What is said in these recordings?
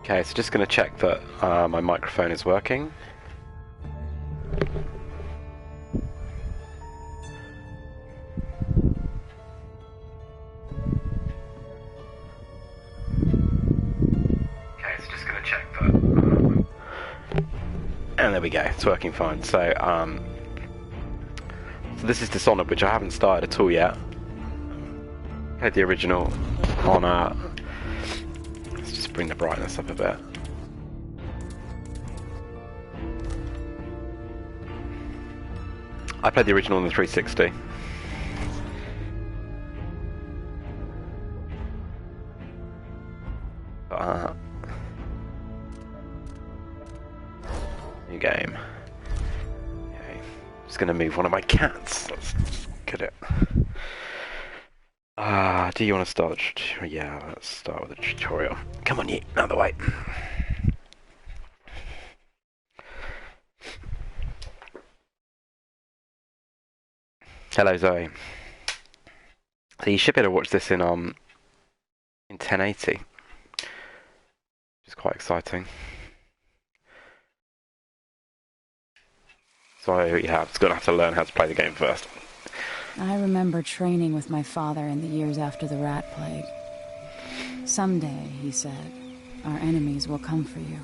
Okay, so just going to check that my microphone is working. Okay, so just going to check that. And there we go, it's working fine. So, so this is Dishonoured, which I haven't started at all yet. Played the original on let's just bring the brightness up a bit. I played the original on the 360. New game. Okay, just gonna move one of my cats. Let's get it. Do you want to start the tutorial? Yeah, let's start with the tutorial. Come on, you, another way. Hello, Zoe. So you should be able to watch this in 1080, which is quite exciting. So yeah, I'm just gonna have to learn how to play the game first. I remember training with my father in the years after the rat plague. Someday, he said, our enemies will come for you.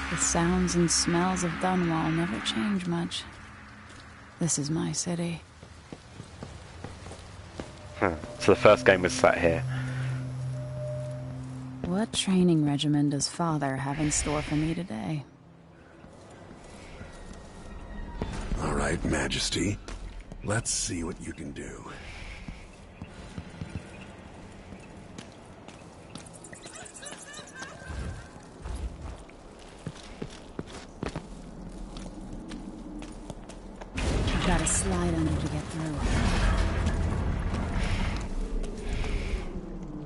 The sounds and smells of Dunwall never change much. This is my city. So the first game was set here. What training regimen does Father have in store for me today? All right, Majesty. Let's see what you can do. I've got to slide under to get through.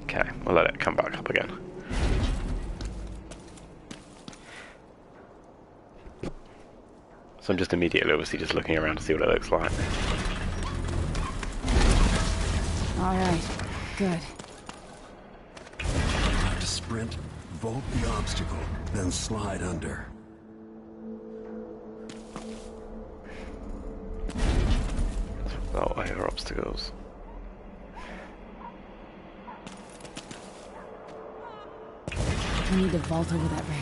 Okay, we'll let it come back up again. So I'm just immediately, obviously, just looking around to see what it looks like. All right, good. Have to sprint, vault the obstacle, then slide under. Oh, over obstacles. I need to vault over that rail.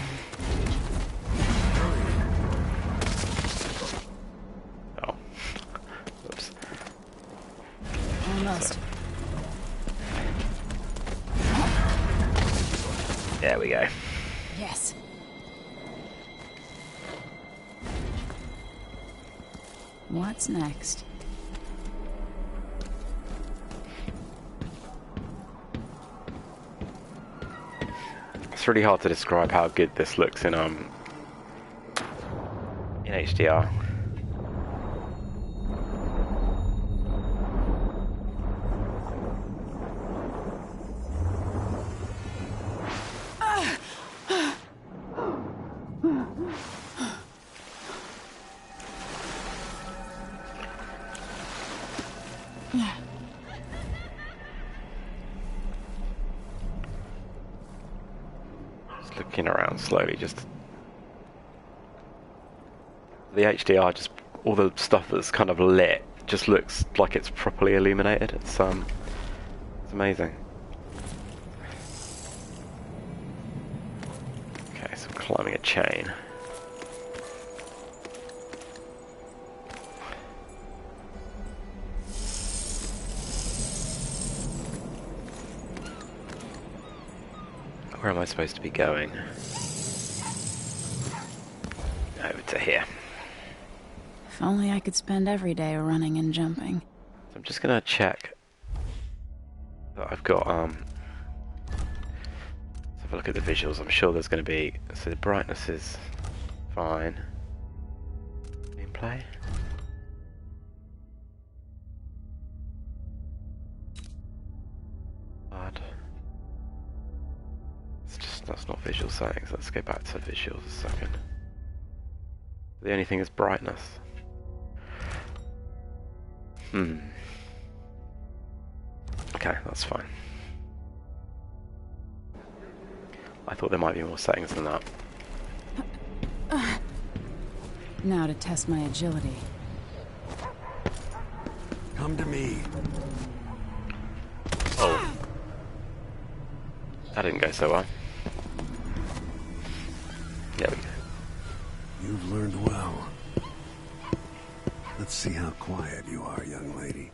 Oh. Oops. Almost. There we go. Yes. What's next? It's really hard to describe how good this looks in HDR. Looking around slowly, just the HDR, just all the stuff that's kind of lit just looks like it's properly illuminated. It's amazing. Okay, so I'm climbing a chain. Where am I supposed to be going? Over to here. If only I could spend every day running and jumping. So I'm just gonna check that I've got let's have a look at the visuals. I'm sure there's gonna be, so the brightness is fine. Gameplay. Bad. It's just, that's not visual settings. Let's go back to visuals a second. The only thing is brightness. Okay, that's fine. I thought there might be more settings than that. Now to test my agility. Come to me. Oh. That didn't go so well. There we go. You've learned well. Let's see how quiet you are, young lady.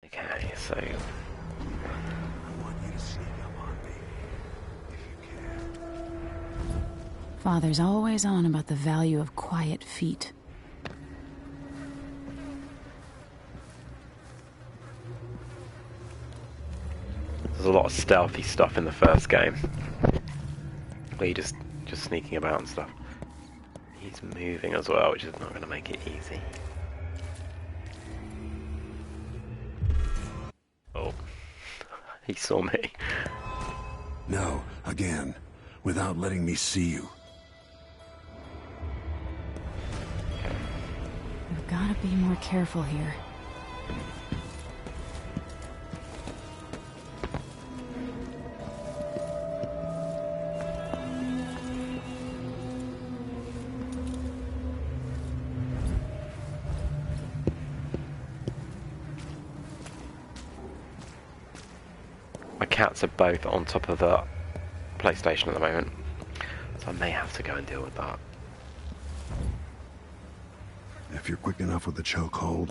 Okay, so... I want you to sneak up on me, if you can. Father's always on about the value of quiet feet. There's a lot of stealthy stuff in the first game. Where you're just sneaking about and stuff. He's moving as well, which is not going to make it easy. Oh. He saw me. No, again, without letting me see you. I've got to be more careful here. My cats are both on top of the PlayStation at the moment, so I may have to go and deal with that. If you're quick enough with the chokehold.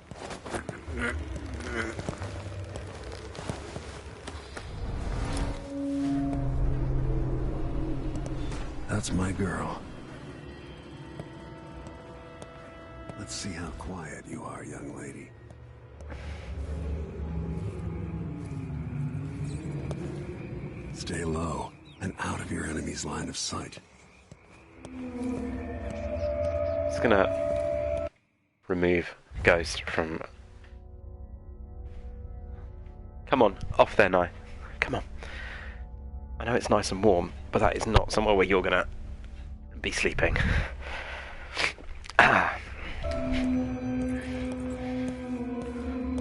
That's my girl. Let's see how quiet you are, young lady. Stay low and out of your enemy's line of sight. Just gonna remove Ghost from... Come on, off there now. Come on. I know it's nice and warm, but that is not somewhere where you're gonna be sleeping.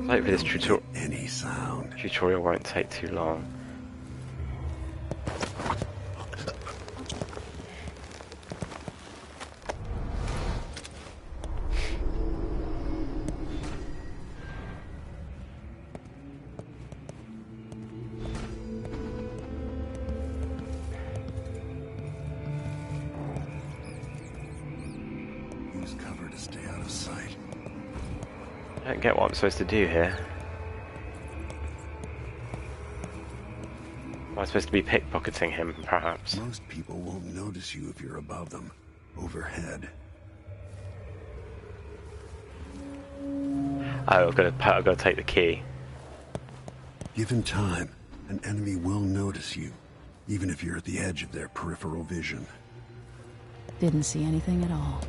Hopefully this tutorial won't take too long. Use cover to stay out of sight. I don't get what I'm supposed to do here. Am I supposed to be pickpocketing him, perhaps? Most people won't notice you if you're above them, overhead. Oh, I've got to take the key. Given time, an enemy will notice you, even if you're at the edge of their peripheral vision. Didn't see anything at all.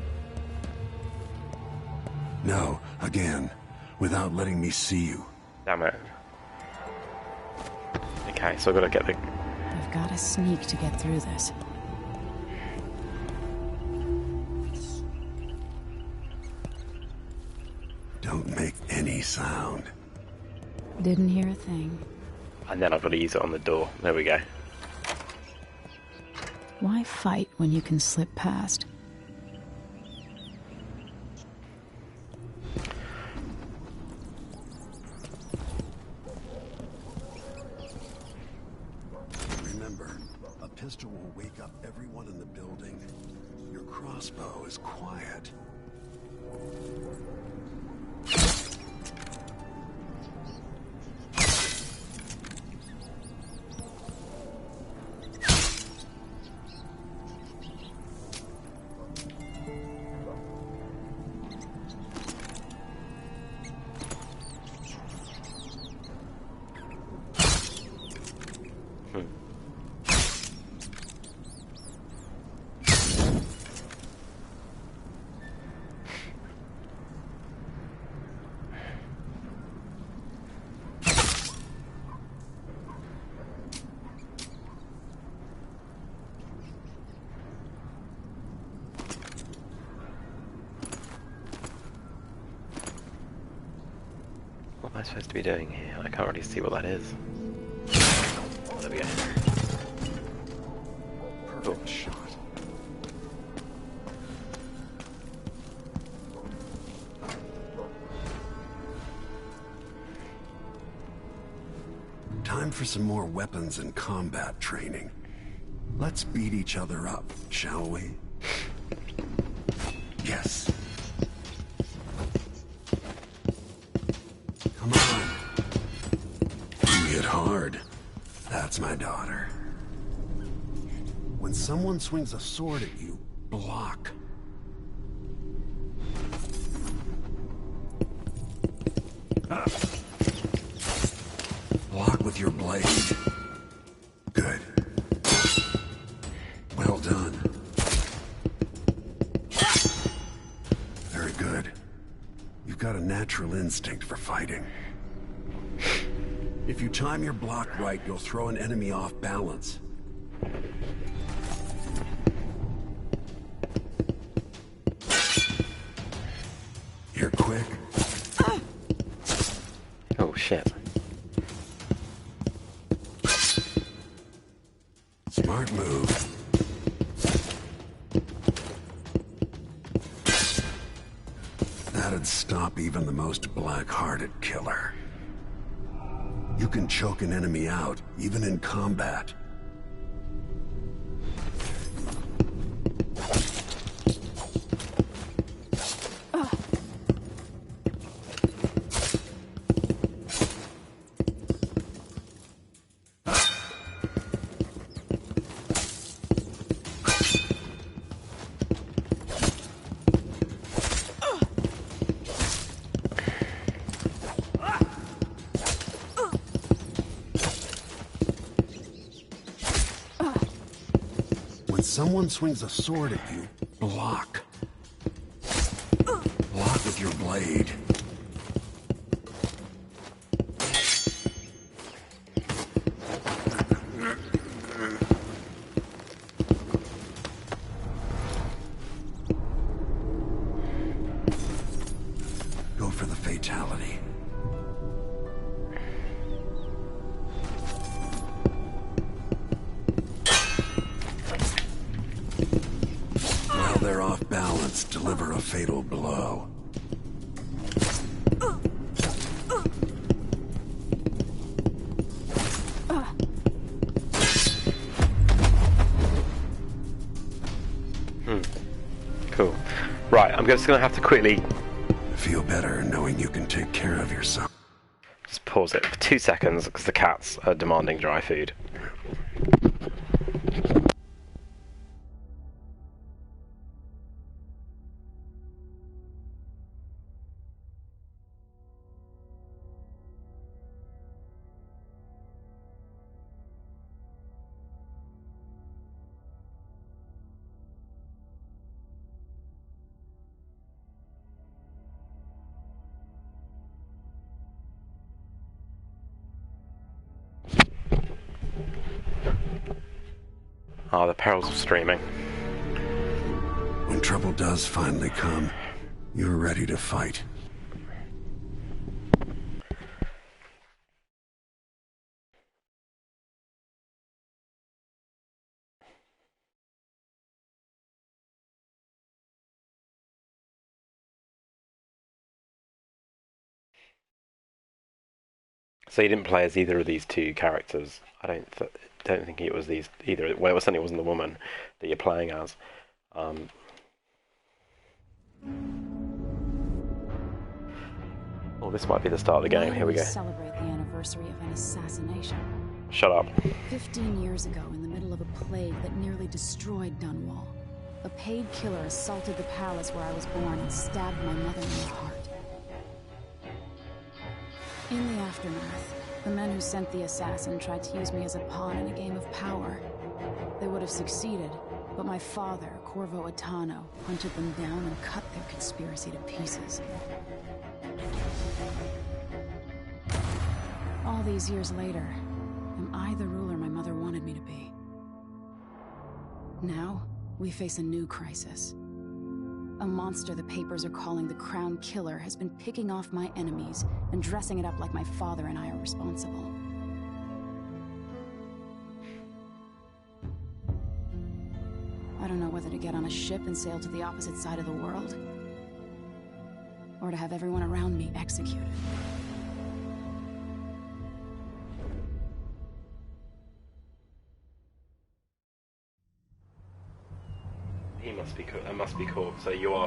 No, again, without letting me see you. Damn it. Okay, so I've got to get the... I've got to sneak to get through this. Don't make any sound. Didn't hear a thing. And then I've got to use it on the door. There we go. Why fight when you can slip past? Remember, a pistol will wake up everyone in the building. Your crossbow is quiet. What am I supposed to be doing here? I can't really see what that is. Oh, there we go. Perfect shot. Time for some more weapons and combat training. Let's beat each other up, shall we? Yes. Come on. You hit hard. That's my daughter. When someone swings a sword at you, block. Block with your blade. Good. Well done. Very good. You've got a natural instinct for fighting. If you time your block right, you'll throw an enemy off balance. You're quick. Oh shit. Smart move. That'd stop even the most black-hearted killer. You can choke an enemy out, even in combat. When someone swings a sword at you, block. Block with your blade. Go for the fatality. While they're off balance, deliver a fatal blow. Cool. Right, I'm just gonna have to quickly Feel better knowing you can take care of yourself. just pause it for 2 seconds because the cats are demanding dry food. Ah, the perils of streaming. When trouble does finally come, you're ready to fight. So you didn't play as either of these two characters. I don't think it was these either. Well, it certainly wasn't the woman that you're playing as. Well, this might be the start of the game. Here we go. Celebrate the anniversary of an assassination. Shut up. 15 years ago, in the middle of a plague that nearly destroyed Dunwall, a paid killer assaulted the palace where I was born and stabbed my mother in the heart. In the aftermath, the men who sent the assassin tried to use me as a pawn in a game of power. They would have succeeded, but my father, Corvo Attano, hunted them down and cut their conspiracy to pieces. All these years later, am I the ruler my mother wanted me to be? Now, we face a new crisis. A monster the papers are calling the Crown Killer has been picking off my enemies and dressing it up like my father and I are responsible. I don't know whether to get on a ship and sail to the opposite side of the world, or to have everyone around me executed. He must be cool. That must be cool. So you are.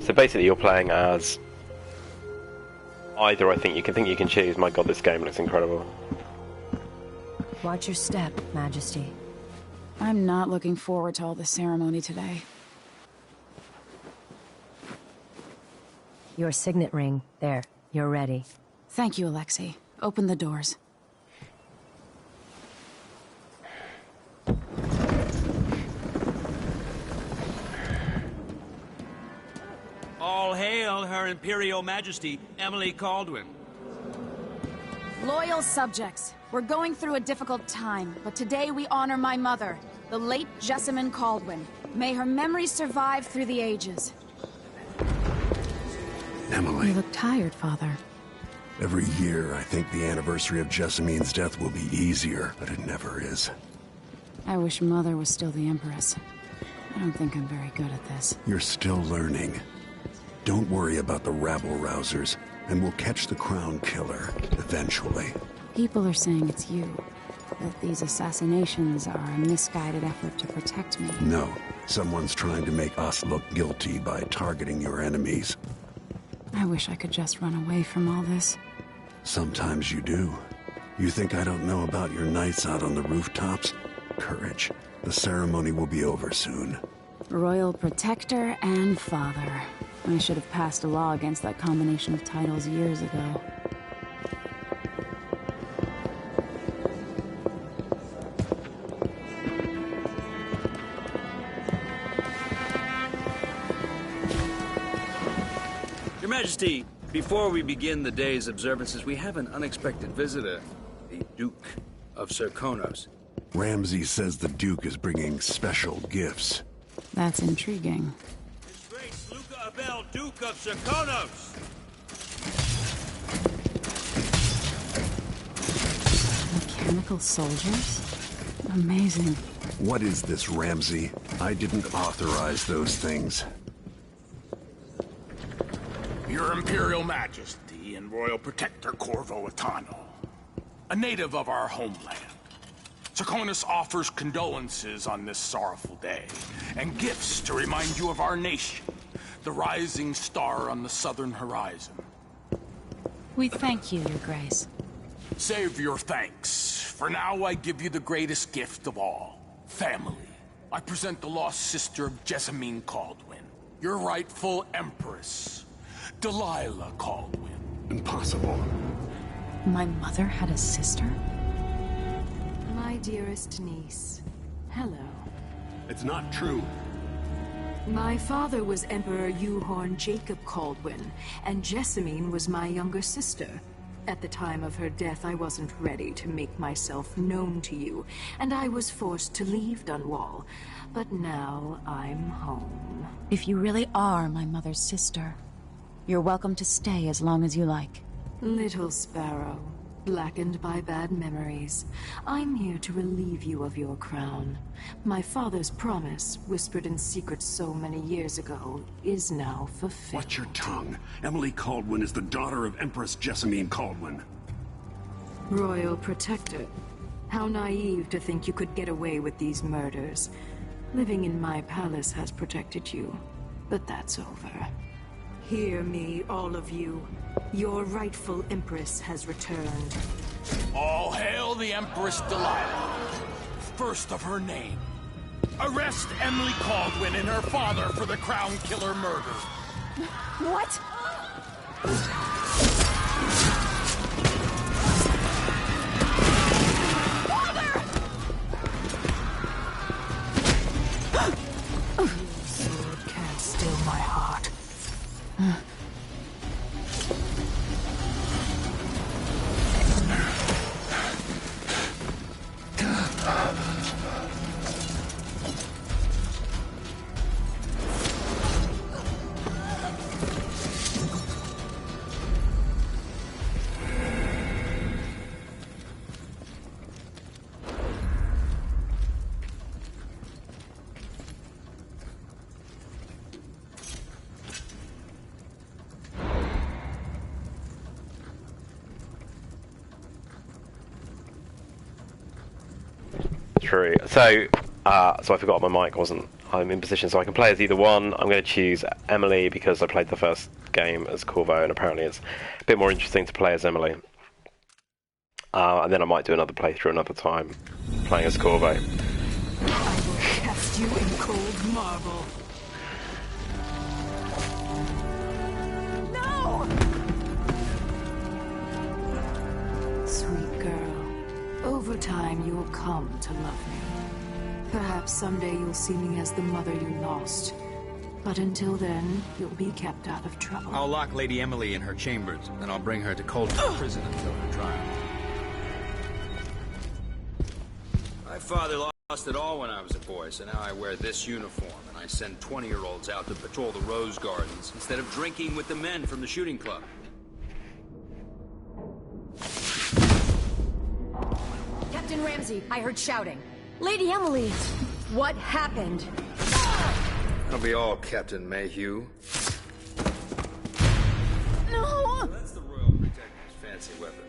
So basically, you're playing as either. I think you can choose. My God, this game looks incredible. Watch your step, Majesty. I'm not looking forward to all the ceremony today. Your signet ring. There. You're ready. Thank you, Alexei. Open the doors. All hail Her Imperial Majesty, Emily Caldwin. Loyal subjects, we're going through a difficult time, but today we honor my mother, the late Jessamine Caldwin. May her memory survive through the ages. Emily. You look tired, Father. Every year, I think the anniversary of Jessamine's death will be easier, but it never is. I wish Mother was still the Empress. I don't think I'm very good at this. You're still learning. Don't worry about the rabble-rousers, and we'll catch the Crown Killer, eventually. People are saying it's you. That these assassinations are a misguided effort to protect me. No. Someone's trying to make us look guilty by targeting your enemies. I wish I could just run away from all this. Sometimes you do. You think I don't know about your nights out on the rooftops? Courage. The ceremony will be over soon. Royal Protector and Father. I should have passed a law against that combination of titles years ago. Your Majesty, before we begin the day's observances, we have an unexpected visitor, the Duke of Serkonos. Ramsay says the Duke is bringing special gifts. That's intriguing. His Grace Luca Abel, Duke of Serkonos! Mechanical soldiers? Amazing. What is this, Ramsay? I didn't authorize those things. Your Imperial Majesty and Royal Protector Corvo Attano, a native of our homeland. Serkonos offers condolences on this sorrowful day, and gifts to remind you of our nation, the rising star on the southern horizon. We thank you, Your Grace. Save your thanks. For now, I give you the greatest gift of all, family. I present the lost sister of Jessamine Caldwin, your rightful Empress, Delilah Caldwin. Impossible. My mother had a sister? My dearest niece, hello. It's not true. My father was Emperor Euhorn Jacob Caldwin, and Jessamine was my younger sister. At the time of her death, I wasn't ready to make myself known to you, and I was forced to leave Dunwall. But now I'm home. If you really are my mother's sister, you're welcome to stay as long as you like. Little sparrow, blackened by bad memories, I'm here to relieve you of your crown. My father's promise, whispered in secret so many years ago, is now fulfilled. Watch your tongue. Emily Caldwin is the daughter of Empress Jessamine Caldwin. Royal Protector, how naive to think you could get away with these murders. Living in my palace has protected you, but that's over. Hear me, all of you. Your rightful Empress has returned. All hail the Empress Delilah, first of her name. Arrest Emily Caldwin and her father for the Crown Killer murder. What? Sword can't still my heart. True. So, so I forgot my mic wasn't. I'm in position, so I can play as either one. I'm going to choose Emily because I played the first game as Corvo, and apparently it's a bit more interesting to play as Emily. And then I might do another playthrough another time, playing as Corvo. I will cast you in cold marble. No! Sweet girl, over time you'll come to love me. Perhaps someday you'll see me as the mother you lost. But until then, you'll be kept out of trouble. I'll lock Lady Emily in her chambers, and I'll bring her to Coldwood Prison until her trial. My father lost it all when I was a boy, so now I wear this uniform, and I send 20-year-olds out to patrol the Rose Gardens instead of drinking with the men from the shooting club. Captain Ramsey, I heard shouting. Lady Emily, what happened? That'll be all, Captain Mayhew. No! That's the Royal Protector's fancy weapon.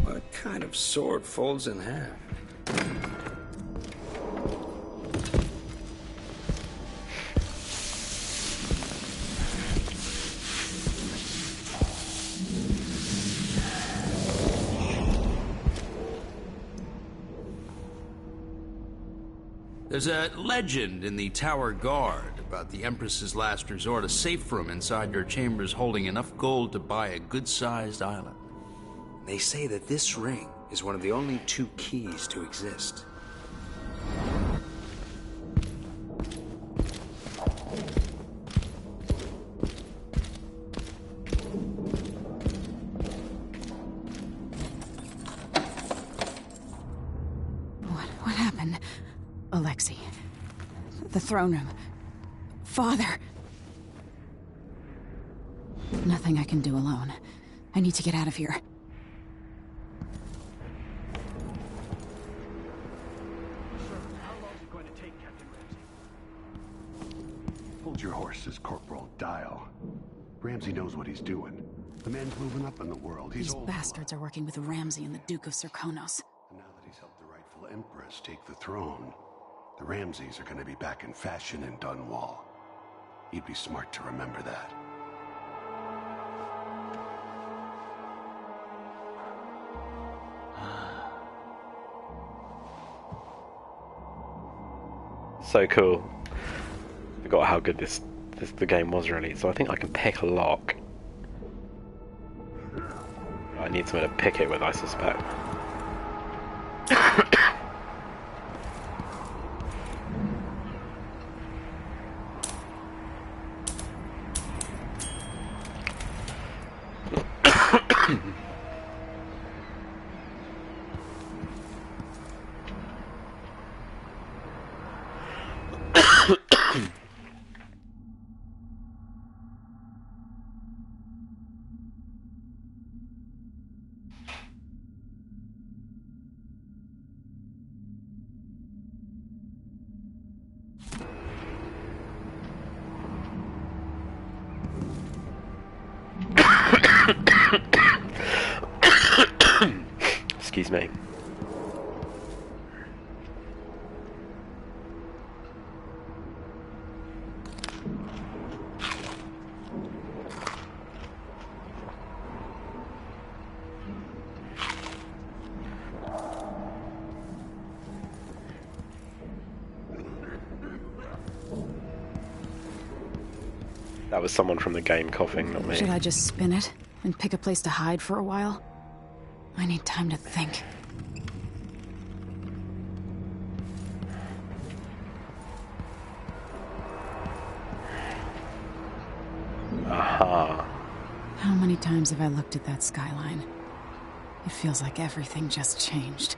What kind of sword folds in half? There's a legend in the Tower Guard about the Empress's last resort, a safe room inside her chambers holding enough gold to buy a good-sized island. They say that this ring is one of the only 2 keys to exist. What happened? Alexei. The throne room. Father. Nothing I can do alone. I need to get out of here. Hold your horses, Corporal. Dial. Ramsey knows what he's doing. The man's moving up in the world. He's These old. bastards are working with Ramsey and the Duke of Serkonos. And now that he's helped the rightful Empress take the throne, the Ramseys are going to be back in fashion in Dunwall. You'd be smart to remember that. So cool. Forgot how good the game was really. So I think I can pick a lock. I need something to pick it with, I suspect. Excuse me. That was someone from the game coughing, not me. Should I just spin it and pick a place to hide for a while? I need time to think. Aha. How many times have I looked at that skyline? It feels like everything just changed.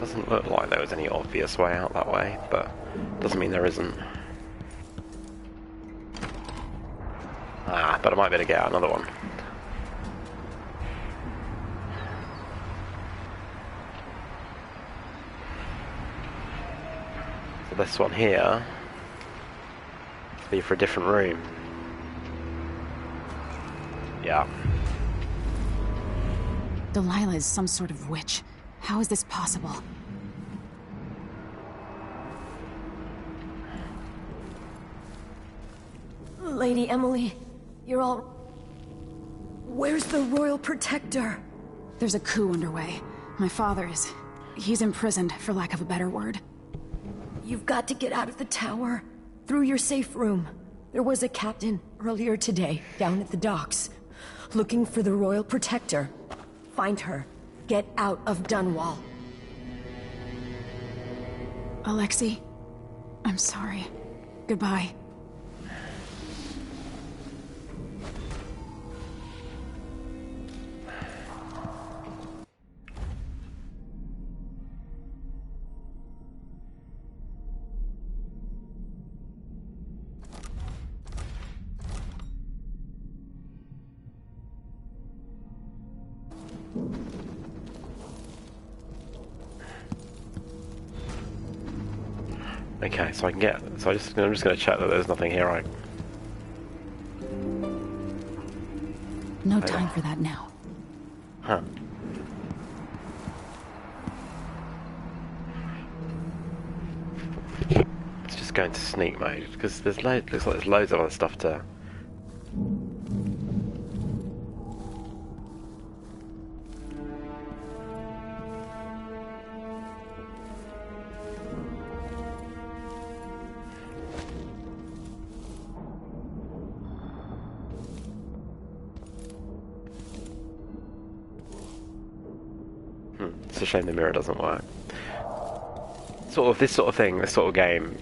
Doesn't look like there was any obvious way out that way, but doesn't mean there isn't. Ah, but I might be able to get out another one. So this one here must be for a different room. Yeah. Delilah is some sort of witch. How is this possible? Lady Emily, you're all... Where's the Royal Protector? There's a coup underway. My father is... he's imprisoned, for lack of a better word. You've got to get out of the tower. Through your safe room. There was a captain earlier today, down at the docks. Looking for the Royal Protector. Find her. Get out of Dunwall. Alexei, I'm sorry. Goodbye. Okay, so I can get. So I'm just going to check that there's nothing here. Right? No time for that now. Huh. Let's just go into sneak mode because there's looks like there's loads of other stuff to. It's a shame the mirror doesn't work. This sort of thing, this sort of game,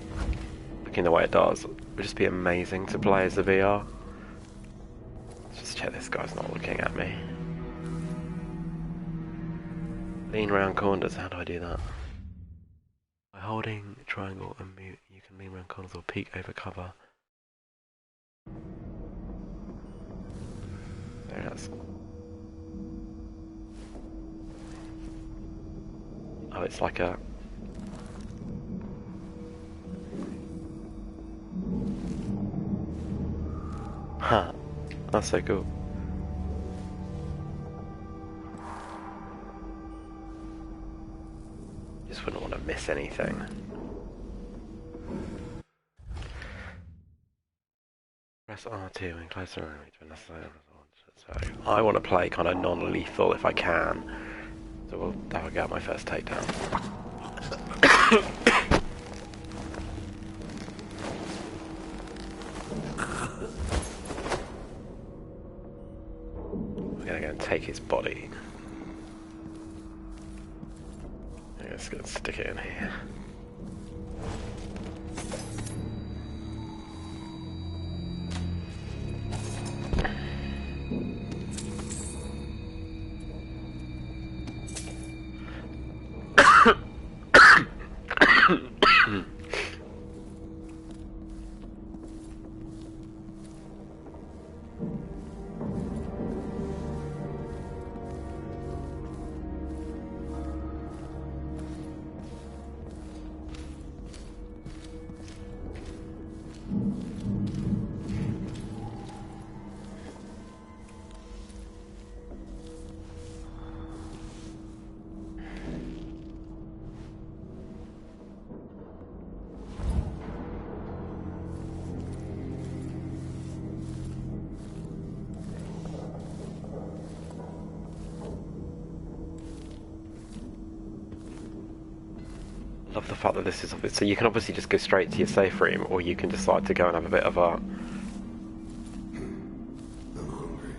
looking the way it does, would just be amazing to play as the VR. Let's just check this guy's not looking at me. Lean round corners, how do I do that? By holding triangle and mute, you can lean round corners or peek over cover. There it is. Oh, it's like a... Huh. That's so cool. Just wouldn't want to miss anything. Press R2 when closer to an asylum. So I want to play kind of non-lethal if I can. So we'll have a go at my first takedown. We're gonna go and take his body. I'm just gonna stick it in here. Love the fact that this is so you can obviously just go straight to your safe room, or you can decide to go and have a bit of a... I'm hungry.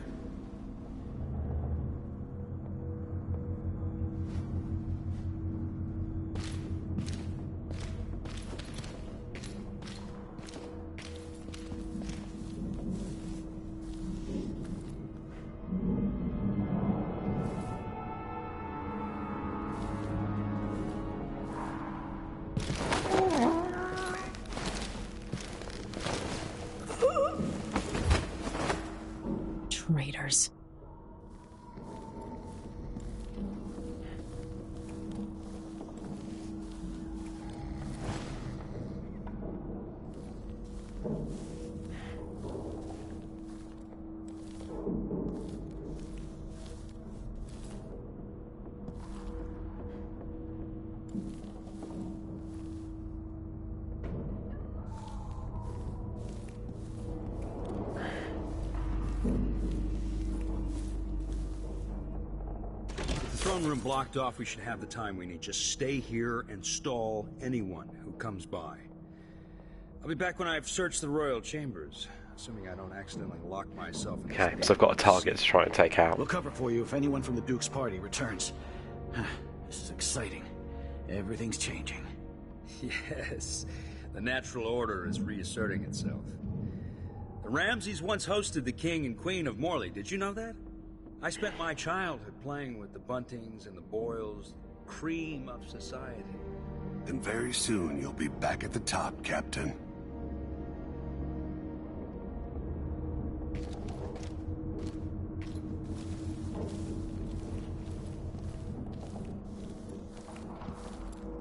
Traitors. Throne room blocked off, we should have the time we need. Just stay here and stall anyone who comes by. I'll be back when I've searched the royal chambers, assuming I don't accidentally lock myself in. Okay, so I've got a target to try and take out. We'll cover for you if anyone from the Duke's party returns. This is exciting. Everything's changing. Yes, the natural order is reasserting itself. The Ramseys once hosted the king and queen of Morley. Did you know that? I spent my childhood playing with the Buntings and the Boyles, cream of society. And very soon you'll be back at the top, Captain.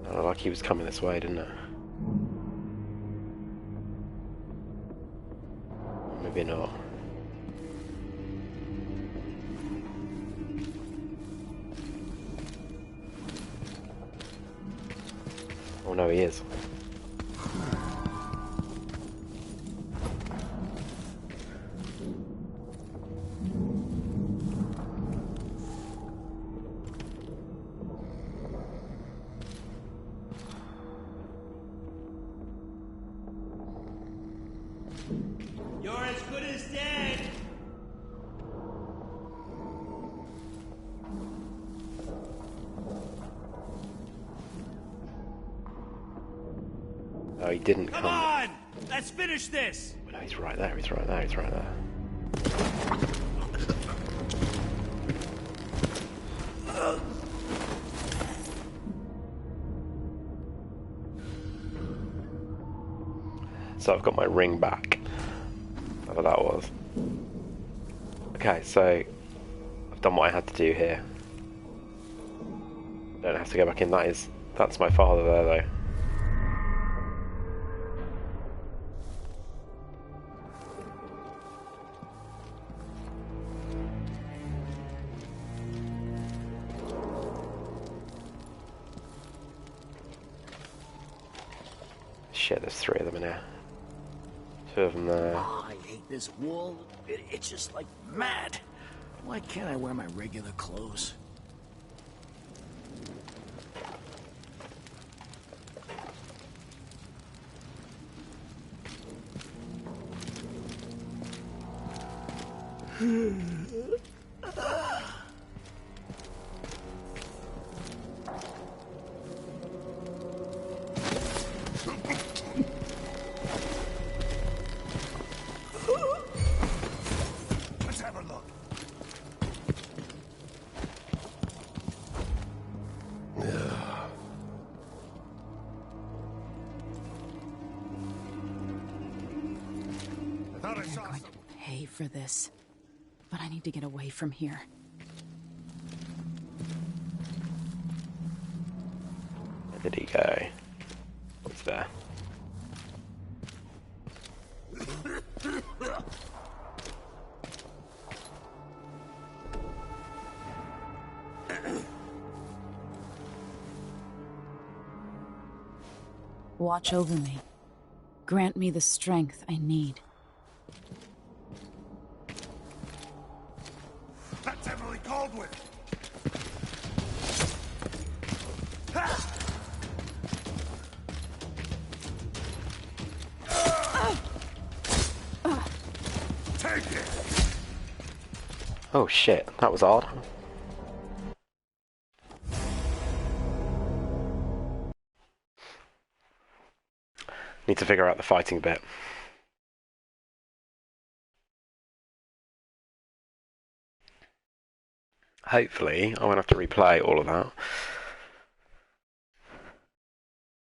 Oh, like he was coming this way, didn't it? Maybe not. Oh no, he is. You're as good as dead! Oh, he didn't come. Come on! Let's finish this! No, he's right there, he's right there, he's right there. So I've got my ring back. Whatever that was. Okay, so I've done what I had to do here. Don't have to go back in. That's my father there though. Shit, there's 3 of them in here. 2 of them there. Oh, I hate this wool. It's just like mad. Why can't I wear my regular clothes? Let's have a look. I thought I saw I'm going to pay for this, but I need to get away from here. Where did he go? What's there? Watch over me. Grant me the strength I need. That's Emily Caldwell. Take it. Oh shit, that was odd. Need to figure out the fighting bit. Hopefully, I won't have to replay all of that.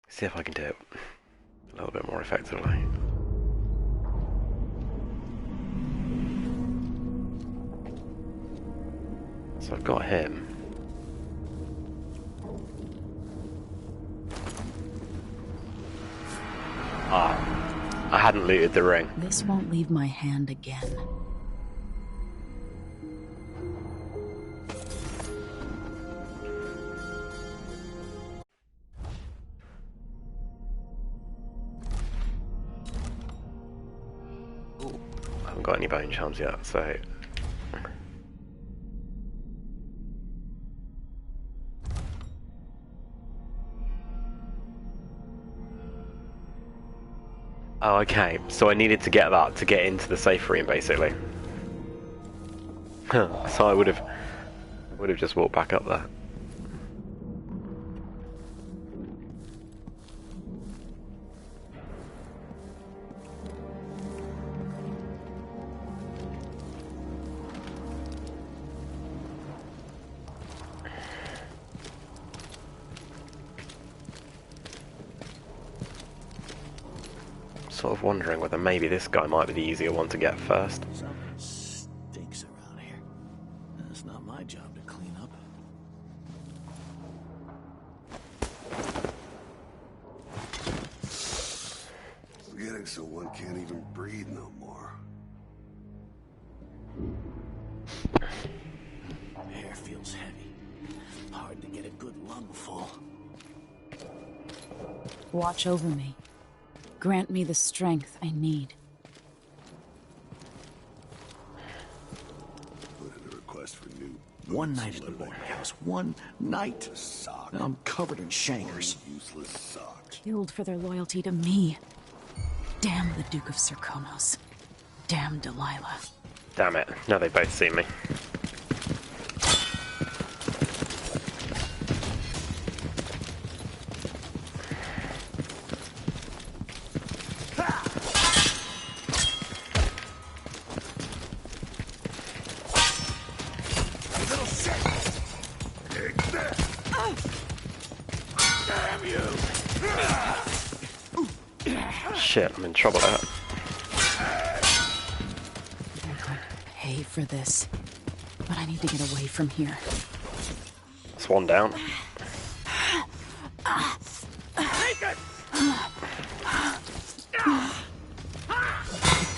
See if I can do it a little bit more effectively. So I've got him. Ah, I hadn't looted the ring. This won't leave my hand again. Ooh, I haven't got any bone charms yet, so... Oh, okay. So I needed to get that to get into the safe room, basically. So I would have just walked back up there. Sort of wondering whether maybe this guy might be the easier one to get first. Something stinks around here. It's not my job to clean up. It's getting so one can't even breathe no more. Air feels heavy. Hard to get a good lungful. Watch over me. Grant me the strength I need. Put in a request for new One night at the boarding house. One night. sock. Now I'm covered in shankers. Useless sock. Killed for their loyalty to me. Damn the Duke of Serkonos. Damn Delilah. Damn it. Now they both see me. Shit, I'm in trouble there. I'm going to pay for this. But I need to get away from here. Swan down. Hate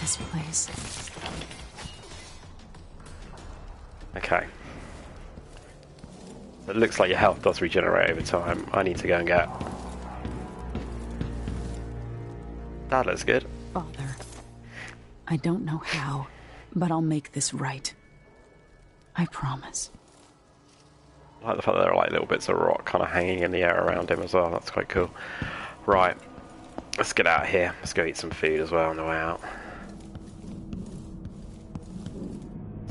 this place. Okay. It looks like your health does regenerate over time. I need to go and get... That looks good. Father, I don't know how, but I'll make this right. I promise. I like the fact that there are like little bits of rock kind of hanging in the air around him as well. That's quite cool. Right. Let's get out of here. Let's go eat some food as well on the way out.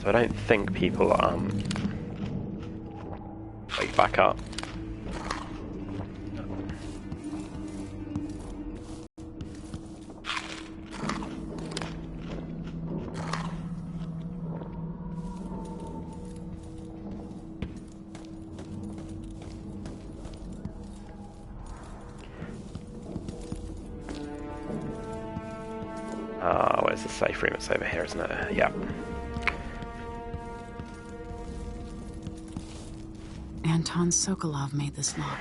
So I don't think people wake back up. Where's the safe room? It's over here, isn't it? Yeah. Anton Sokolov made this lock.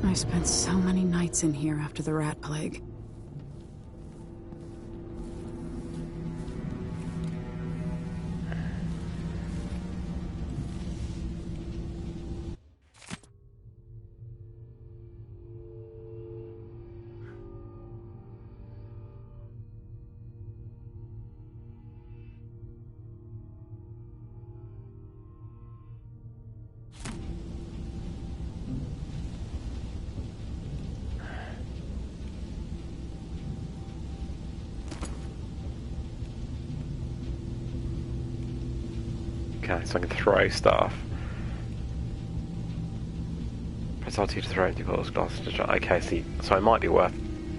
I spent so many nights in here after the rat plague. Okay, so I can throw stuff. Press R2 to throw empty bottles, glasses to try. Okay, so it might be worth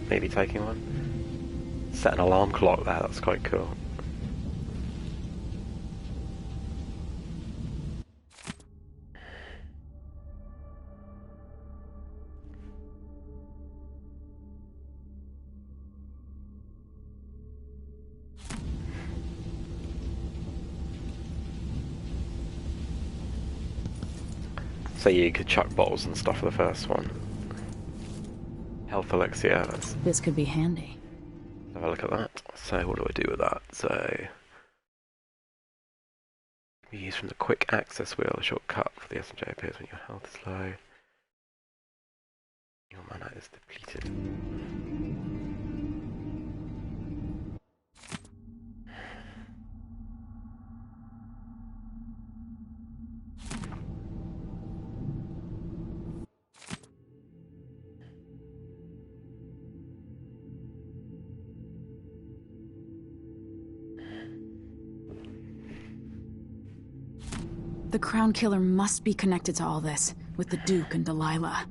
maybe taking one. Set an alarm clock there, that's quite cool. So you could chuck bottles and stuff for the first one. Health elixir. Let's This could be handy. have a look at that. So what do I do with that? So we use from the quick access wheel a shortcut for the SMJ appears when your health is low. Your mana is depleted. The Crown Killer must be connected to all this, with the Duke and Delilah.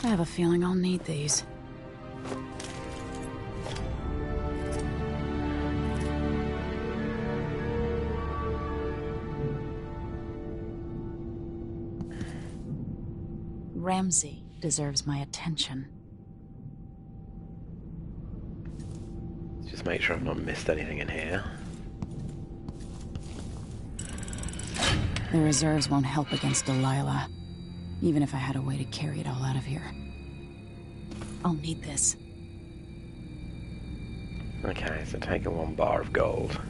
I have a feeling I'll need these. Ramsey deserves my attention. Just make sure I've not missed anything in here. The reserves won't help against Delilah, even if I had a way to carry it all out of here. I'll need this. Okay, so taking 1 bar of gold.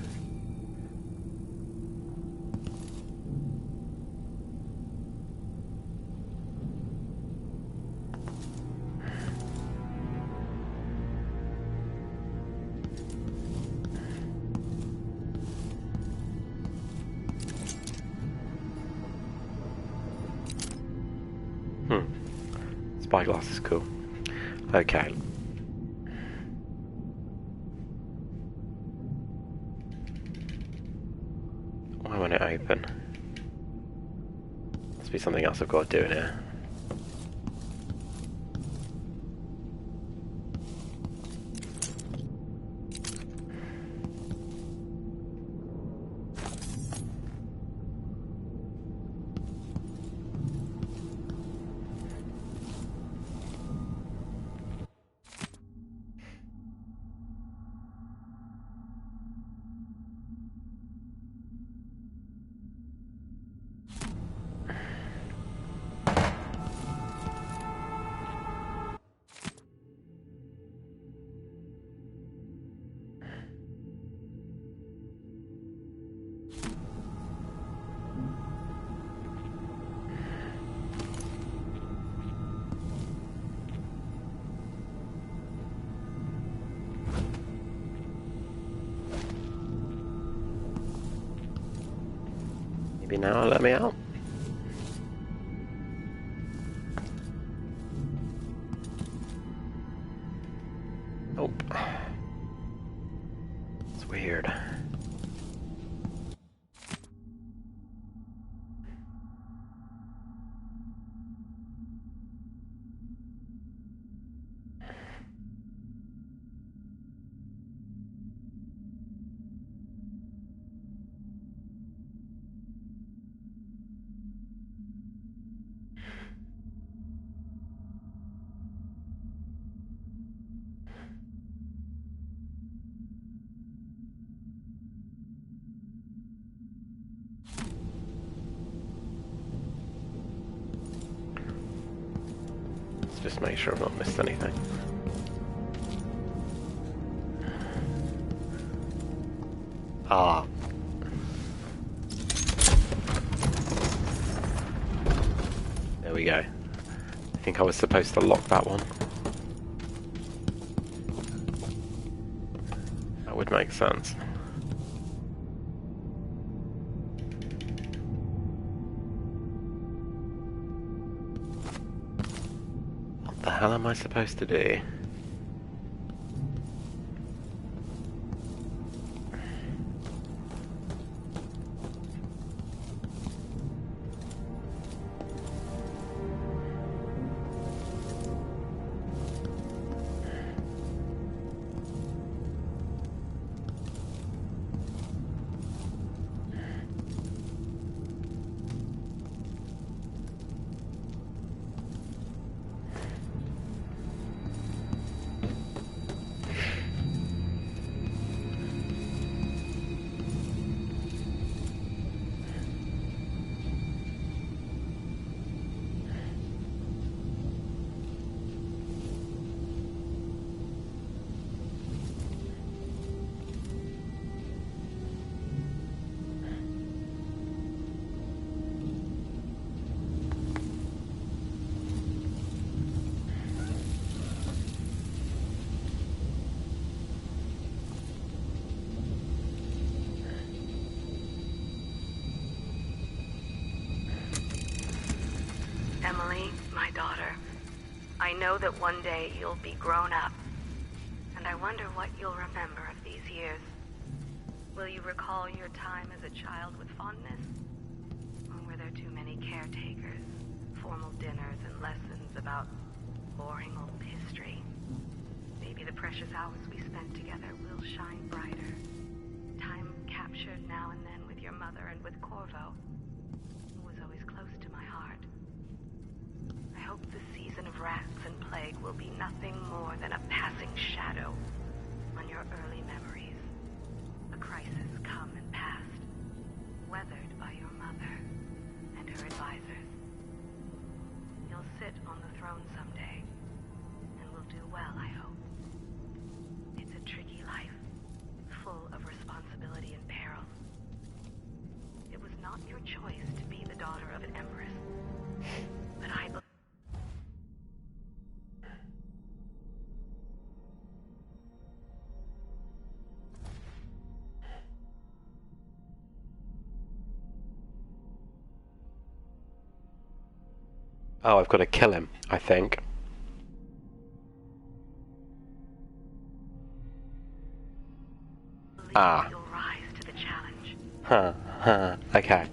Spyglass is cool. Okay. Why won't it open? Must be something else I've got to do in here. Maybe now let me out. Nope. It's weird. Just make sure I've not missed anything. Ah. There we go. I think I was supposed to lock that one. That would make sense. What the hell am I supposed to do? know that one day you'll be grown up, and I wonder what you'll remember of these years. Will you recall your time as a child with fondness? Or were there too many caretakers, formal dinners, and lessons about boring old history? Maybe the precious hours we spent together will shine brighter. Time captured now and then with your mother and with Corvo, who was always close to my heart. I hope the season of rats and plague will be nothing more than a passing shadow on your early memories. A crisis come and passed, weathered by your mother and her advisors. You'll sit on the throne someday, and will do well, I hope. It's a tricky life, full of responsibility and peril. It was not your choice to be the daughter of an empress, but I believe. Oh, I've got to kill him, I think. Ah. You'll rise to the challenge. Huh, okay.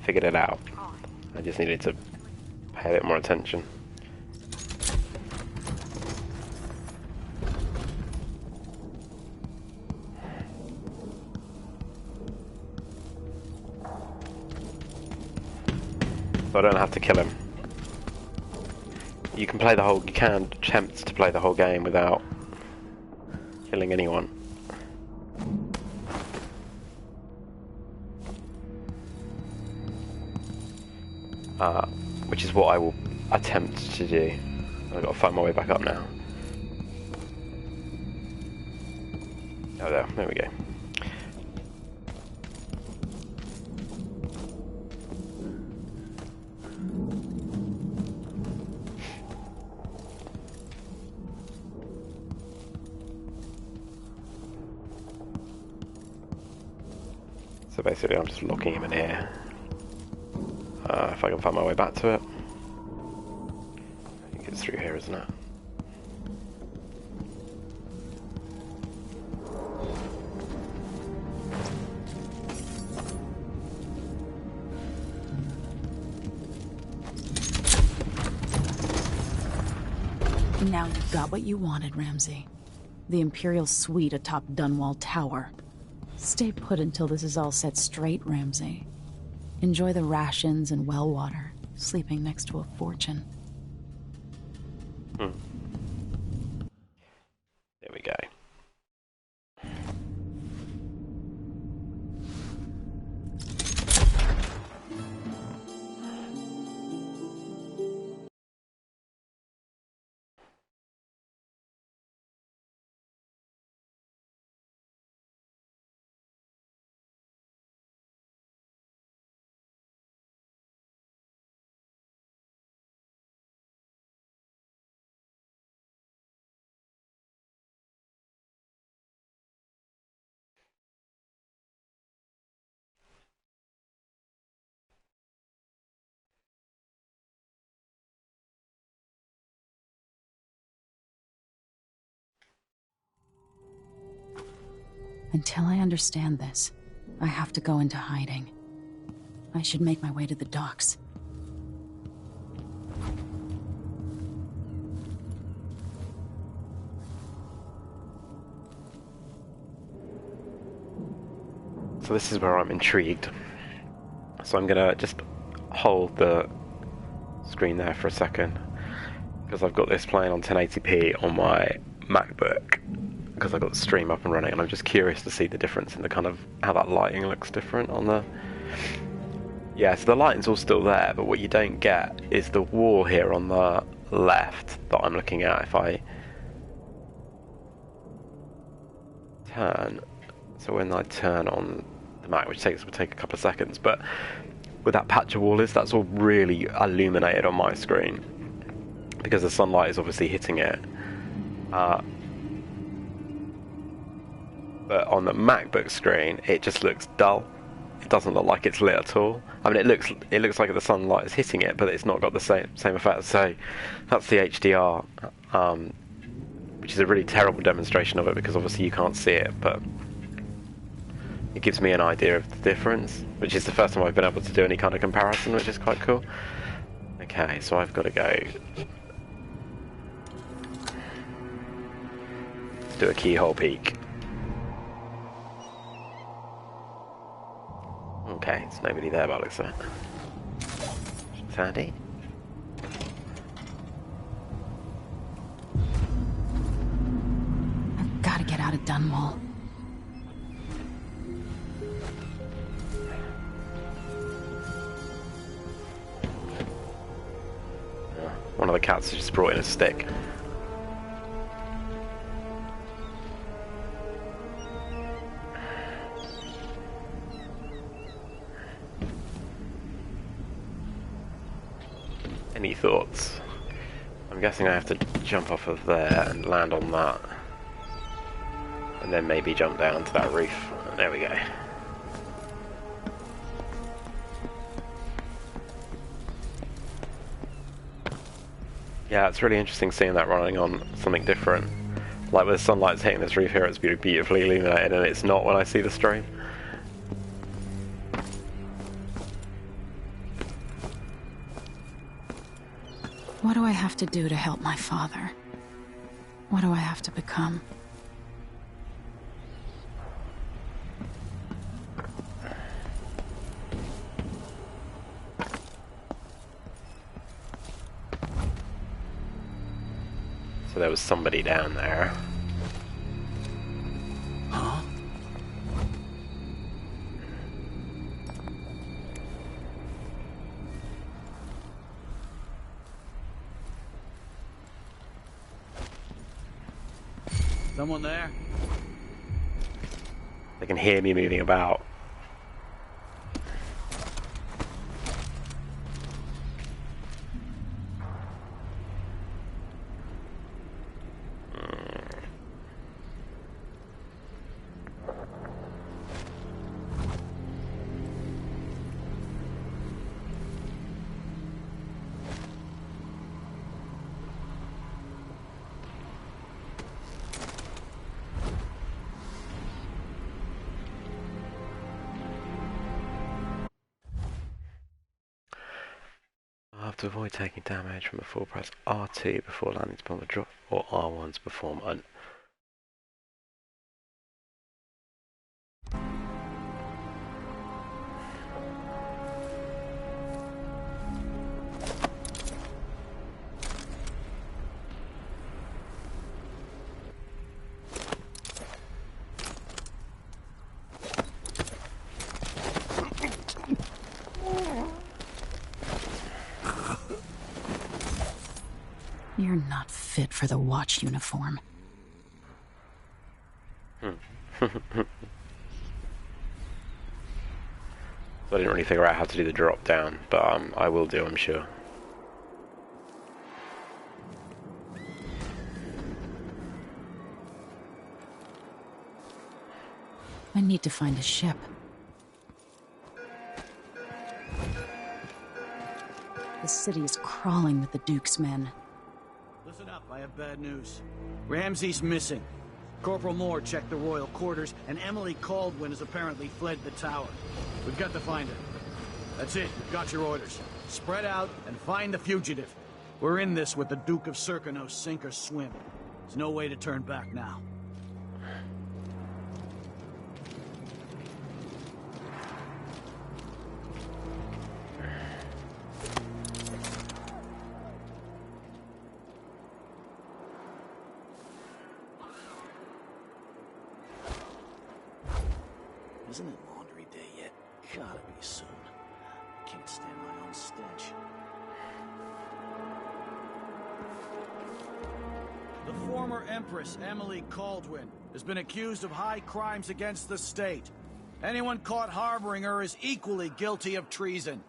Figured it out. I just needed to pay a bit more attention. So I don't have to kill him. You can attempt to play the whole game without killing anyone. Which is what I will attempt to do. I've got to find my way back up now. Oh, there we go. So basically I'm just locking him in here. If I can find my way back to it. I think it's through here, isn't it? Now you've got what you wanted, Ramsey. The Imperial suite atop Dunwall Tower. Stay put until this is all set straight, Ramsey. Enjoy the rations and well water, sleeping next to a fortune. There we go. Until I understand this, I have to go into hiding. I should make my way to the docks. So this is where I'm intrigued. So I'm gonna just hold the screen there for a second, because I've got this playing on 1080p on my MacBook, because I've got the stream up and running, and I'm just curious to see the difference in the kind of how that lighting looks different on the... Yeah, so the lighting's all still there, but what you don't get is the wall here on the left that I'm looking at. If I turn, so when I turn on the Mac, which will take a couple of seconds, but where that patch of wall is, that's all really illuminated on my screen because the sunlight is obviously hitting it. But on the MacBook screen, it just looks dull. it doesn't look like it's lit at all. I mean, it looks like the sunlight is hitting it, but it's not got the same effect. So that's the HDR, which is a really terrible demonstration of it because obviously you can't see it, but it gives me an idea of the difference, which is the first time I've been able to do any kind of comparison, which is quite cool. Okay, so I've got to go do a keyhole peek. Okay, there's nobody there by the looks of it. Sandy? I've got to get out of Dunwall. One of the cats has just brought in a stick. Any thoughts? I'm guessing I have to jump off of there and land on that. And then maybe jump down to that roof. There we go. Yeah, it's really interesting seeing that running on something different. Like with the sunlight's hitting this roof here, it's beautifully illuminated, and it's not when I see the stream. What do I have to do to help my father? What do I have to become? So there was somebody down there. Huh? Someone there? They can hear me moving about. To avoid taking damage from a full press R2 before landing to perform a drop, or R1 to perform an... You're not fit for the watch uniform. So I didn't really figure out how to do the drop down, but I will do, I'm sure. I need to find a ship. The city is crawling with the Duke's men. Listen up, I have bad news. Ramsey's missing. Corporal Moore checked the royal quarters, and Emily Caldwin has apparently fled the tower. We've got to find her. That's it, you've got your orders. Spread out and find the fugitive. We're in this with the Duke of Serkino, sink or swim. There's no way to turn back now. Isn't it laundry day yet? Gotta be soon. I can't stand my own stench. The former Empress, Emily Caldwin, has been accused of high crimes against the state. Anyone caught harboring her is equally guilty of treason.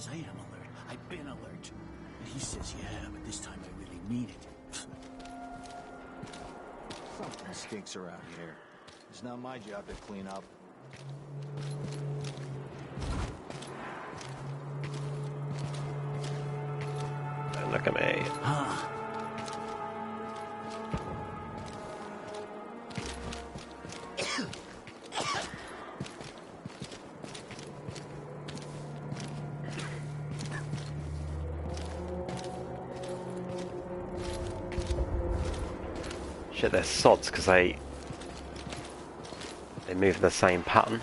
is I am alert. I've been alert. And he says, yeah, but this time I really mean it. Something stinks around here. It's not my job to clean up. Look at me. Huh. Shit, they're sods because they move in the same pattern.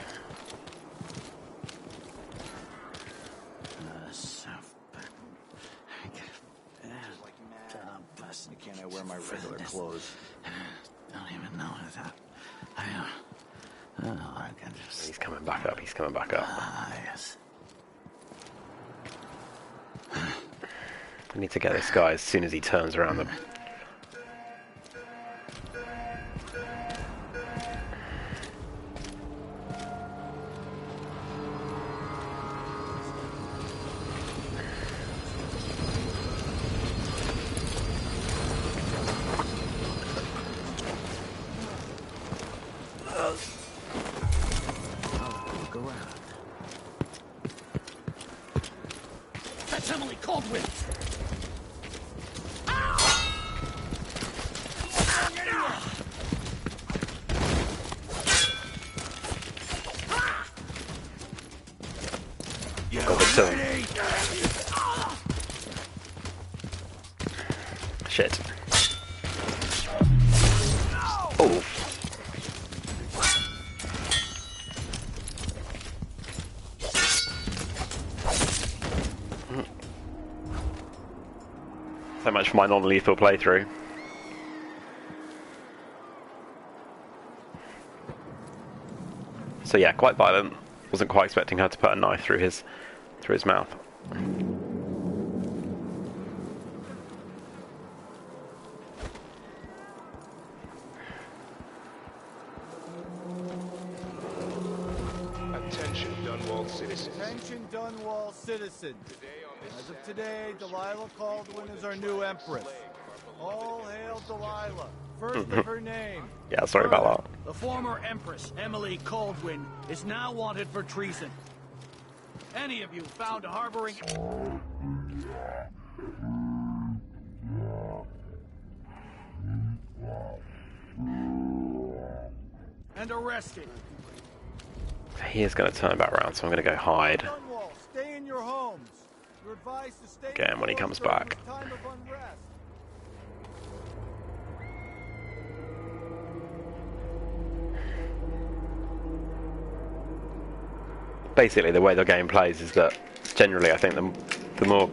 Can't I wear my regular clothes? Don't even know that. I can just... He's coming back up, he's coming back up. Yes. We need to get this guy as soon as he turns around the... Look around. That's Emily Caldwell. Shit. Oh. So much for my non-lethal playthrough. So yeah, quite violent. Wasn't quite expecting her to put a knife through his mouth. Attention, Dunwall citizens. Attention, Dunwall citizens. As of today, Delilah Caldwin is our new empress. All hail Delilah, first of her name. Yeah, sorry about that. The former empress, Emily Caldwin, is now wanted for treason. Any of you found harboring... and arrested. He is going to turn back around, so I'm going to go hide. Dunwall, stay in your homes. You're advised to stay Get him when he comes back. Time of unrest. Basically, the way the game plays is that generally, I think the more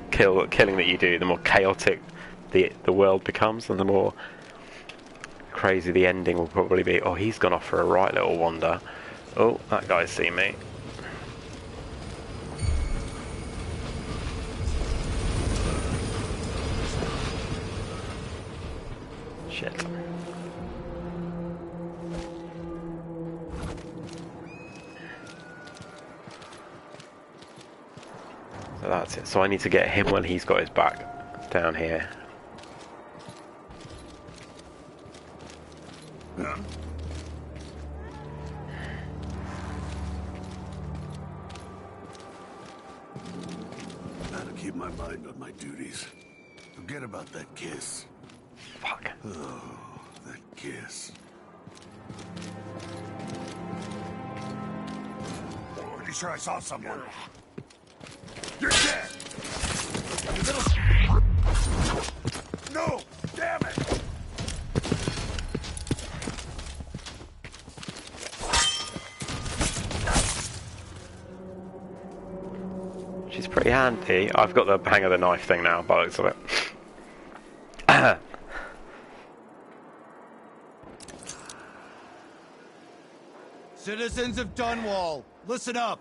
killing that you do, the more chaotic the world becomes, and the more crazy the ending will probably be. Oh, he's gone off for a right little wander. Oh, that guy's seen me. Shit. So that's it. So I need to get him when he's got his back down here. Gotta keep my mind on my duties. Forget about that kiss. Fuck. Oh, that kiss. Pretty sure I saw someone. You're dead! You little... No! Damn it! She's pretty handy. I've got the hang of the knife thing now, by the looks of it. Citizens of Dunwall, listen up.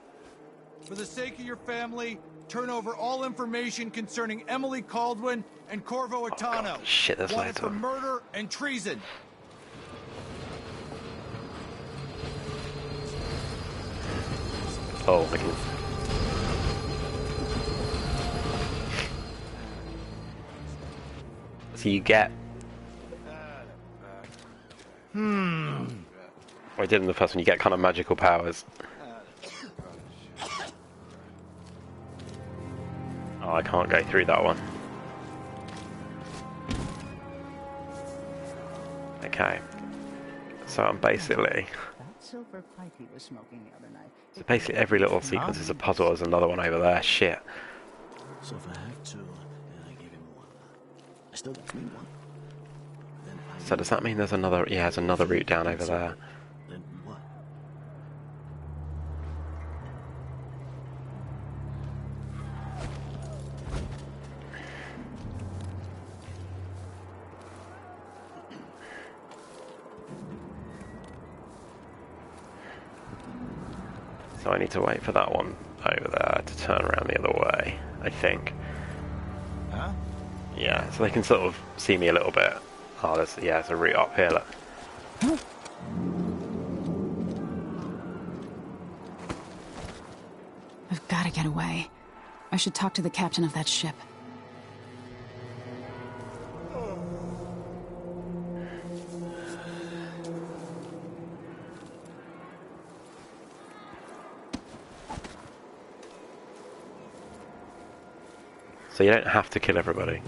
For the sake of your family, turn over all information concerning Emily Caldwin and Corvo Atano. Oh, shit, there's wanted loads for of them. murder and treason. Oh, I can... So you get... Or I did in the first one, you get kind of magical powers. Oh, I can't go through that one. Okay. So I'm basically... Silver pipe he was smoking the other night. So basically every little sequence is a puzzle. There's another one over there. Shit. So if I have two, and I give him one, I still got me one. Then So does that mean there's another... Yeah, there's another route down over there. Then what? So I need to wait for that one over there to turn around the other way, I think. Huh? Yeah, so they can sort of see me a little bit. Oh, there's a route up here, look. I've got to get away. I should talk to the captain of that ship. So you don't have to kill everybody.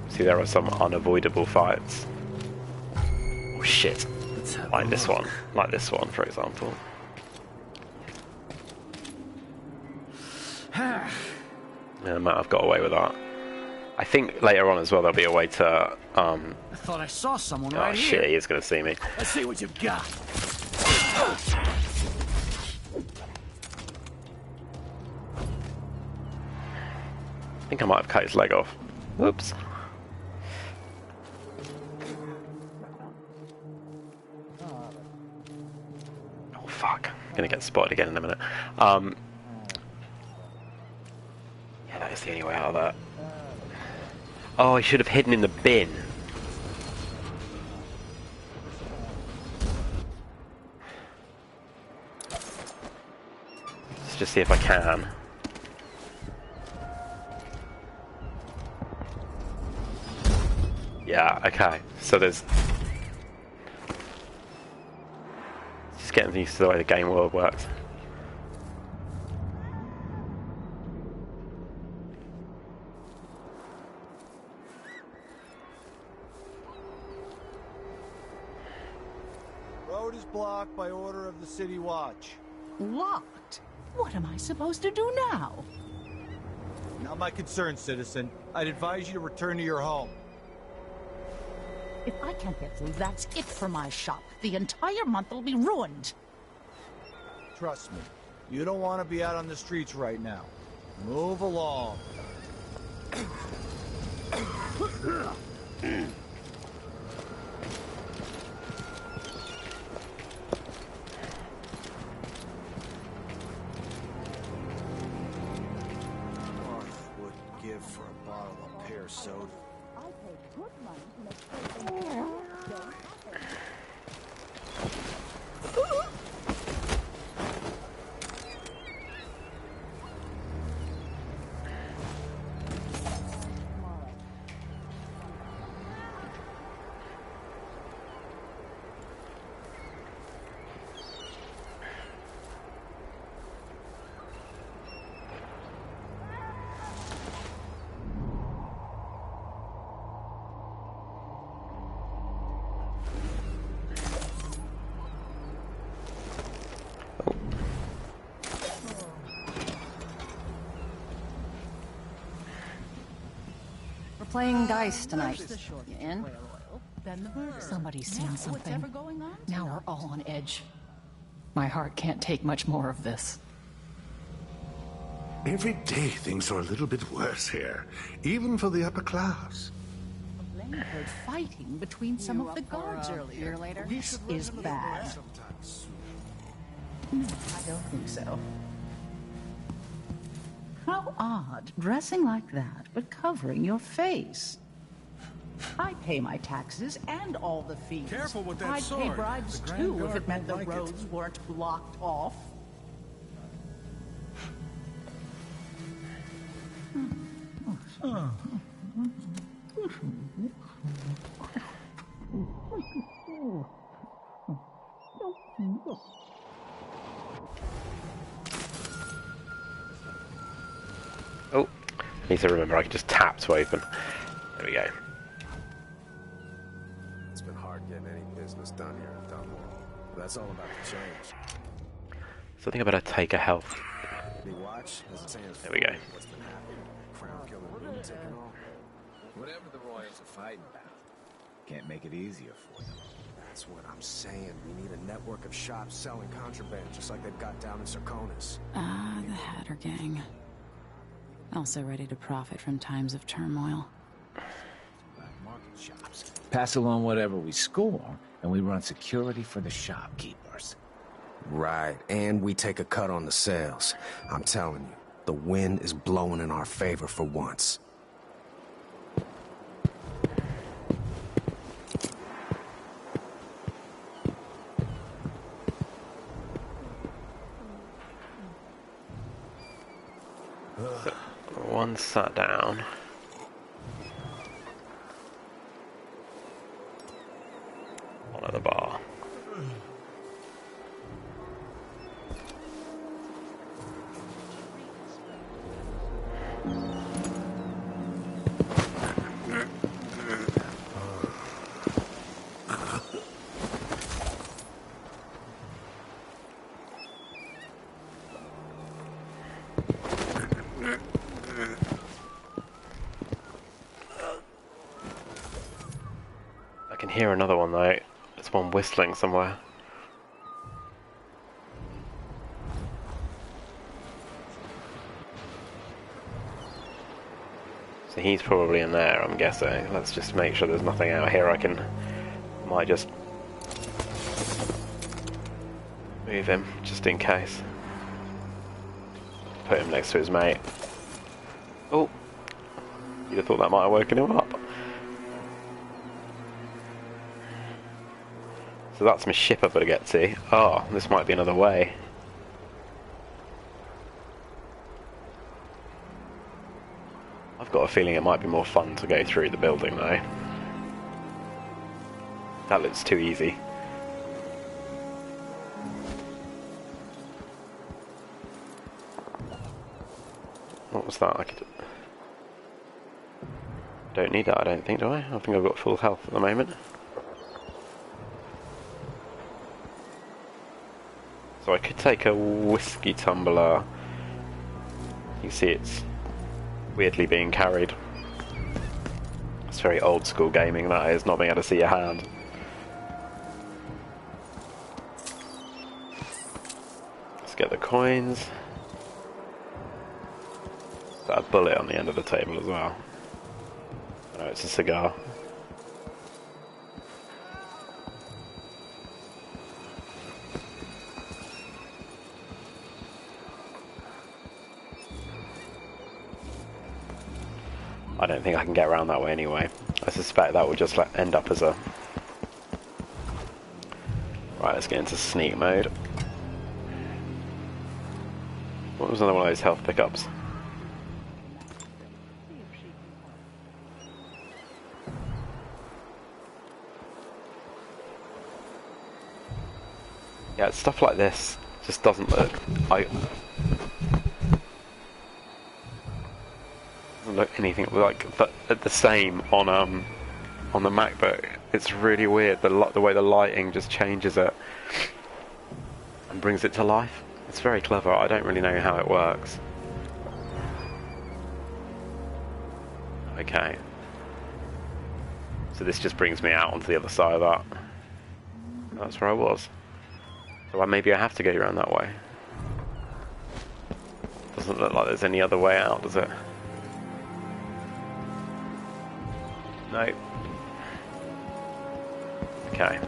See, there are some unavoidable fights. Oh shit. Like this one. Like this one, for example. Yeah, I might have got away with that. I think later on as well there'll be a way to... I thought I saw someone right here. Oh shit, he is going to see me. Let's see what you've got. I think I might have cut his leg off. Oops. Oh fuck. I'm gonna get spotted again in a minute. Yeah, that is the only way out of that. Oh, I should have hidden in the bin. Let's just see if I can. Yeah, okay, so there's... Just getting used to the way the game world works. Road is blocked by order of the City Watch. Locked? What am I supposed to do now? Not my concern, citizen. I'd advise you to return to your home. If I can't get through, that's it for my shop. The entire month will be ruined. Trust me, you don't want to be out on the streets right now. Move along. Marth wouldn't give for a bottle of pear soda. I pay good money to make sure don't happen. Playing dice tonight. You in? Somebody's seen something. Now we're all on edge. My heart can't take much more of this. Every day things are a little bit worse here, even for the upper class. I heard fighting between some of the guards earlier. This is bad. No, I don't think so. How odd, dressing like that, but covering your face. I pay my taxes and all the fees. Careful with that I'd sword. pay bribes The too Grand if it Guard meant the won't like it. roads weren't blocked off. Oh, I need to remember I can just tap to open. There we go. It's been hard getting any business done here in Dunwall. That's all about to change. So I think I better take a health. Any watch as it's There we go. What's been happening? Crown killing lunatic and all. Whatever the royals are fighting about, can't make it easier for them. That's what I'm saying. We need a network of shops selling contraband, just like they've got down in Sarkonis. Ah, the Hatter Gang. Also ready to profit from times of turmoil. Pass along whatever we score, and we run security for the shopkeepers. Right, and we take a cut on the sales. I'm telling you, the wind is blowing in our favor for once. One sat down. One at the bar. I can hear another one though. There's one whistling somewhere. So he's probably in there, I'm guessing. Let's just make sure there's nothing out here. Might just move him, just in case. Put him next to his mate. Oh! You'd have thought that might have woken him up. So that's my ship I've got to get to. Oh, this might be another way. I've got a feeling it might be more fun to go through the building though. That looks too easy. What was that? Don't need that, I don't think, do I? I think I've got full health at the moment. So I could take a whiskey tumbler. You can see it's weirdly being carried. It's very old school gaming, that is, not being able to see your hand. Let's get the coins. Is that a bullet on the end of the table as well? No, it's a cigar. I don't think I can get around that way anyway. I suspect that will just end up as a... Right, let's get into sneak mode. What was another one of those health pickups? Yeah, stuff like this just doesn't look... look anything like the same on the MacBook. It's really weird, the way the lighting just changes it and brings it to life. It's very clever. I don't really know how it works. Okay, so this just brings me out onto the other side of that. That's where I was. So maybe I have to go around that way. Doesn't look like there's any other way out, does it? No. Okay.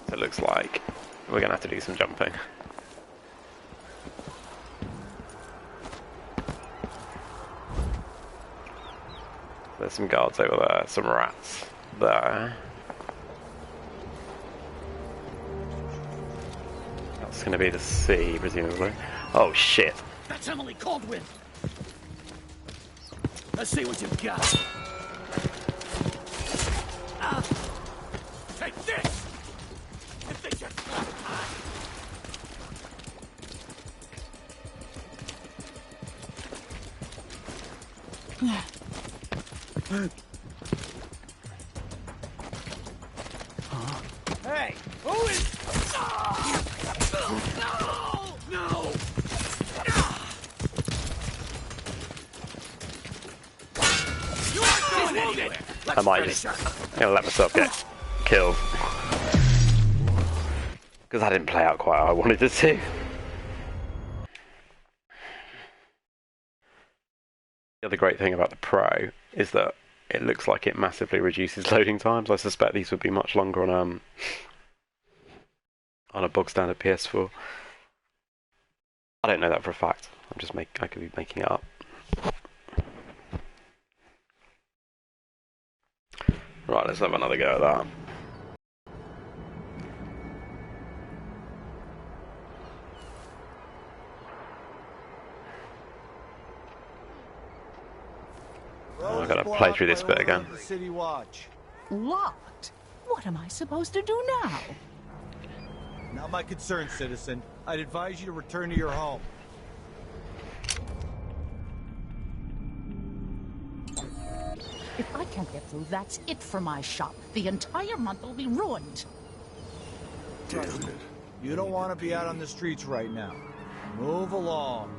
So it looks like we're gonna have to do some jumping. There's some guards over there, some rats there. That's gonna be the sea, presumably. Oh shit. That's Emily Caldwin! Let's see what you've got. Take this! You think you're Hey! Who is... No! No! You aren't going anywhere! I might just let myself get killed. Because I didn't play out quite how I wanted it to. The other great thing about the Pro is that it looks like it massively reduces loading times. I suspect these would be much longer on a bog standard PS4. I don't know that for a fact. I could be making it up. Right, let's have another go at that. Oh, I've got to play through this bit again. City Watch. Locked? What am I supposed to do now? Not my concern, citizen. I'd advise you to return to your home. If I can't get through, that's it for my shop. The entire month will be ruined. Damn it. You don't want to be out on the streets right now. Move along.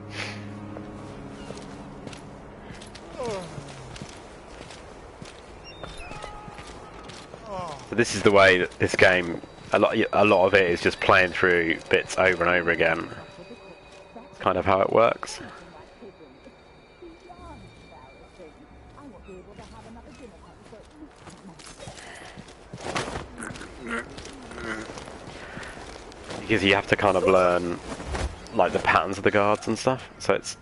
So this is the way that this game, a lot of it is just playing through bits over and over again. It's kind of how it works. Because you have to kind of learn like the patterns of the guards and stuff, so it's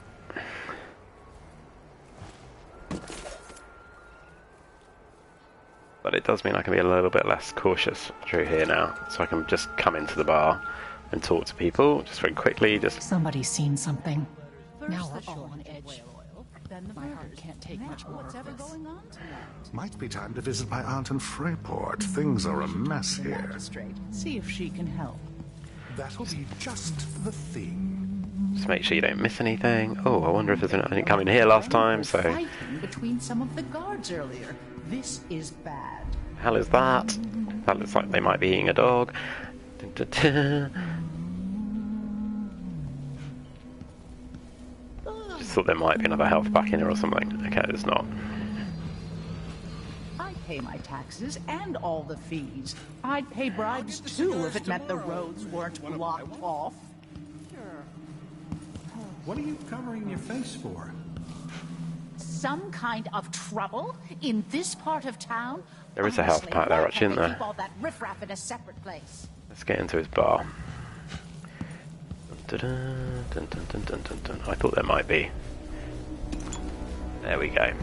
but it does mean I can be a little bit less cautious through here now, so I can just come into the bar and talk to people just very quickly. Just somebody's seen something. Now we're all on edge. My heart can't take much more of this. Might be time to visit my aunt in Freyport. Things are a mess here. See if she can help. That'll be just the thing. Just make sure you don't miss anything. Oh, I wonder if there's anything coming here last time. So Fighting between some of the guards earlier. This is bad. hell is that? That looks like they might be eating a dog. Just thought there might be another health pack in here or something. Okay, there's not. I pay my taxes and all the fees. I'd pay bribes too if it meant the roads weren't blocked off. What are you covering your face for? Some kind of trouble in this part of town? There is a health pack there, actually, isn't there? Keep all that riffraff in a separate place. Let's get into his bar. I thought there might be. There we go.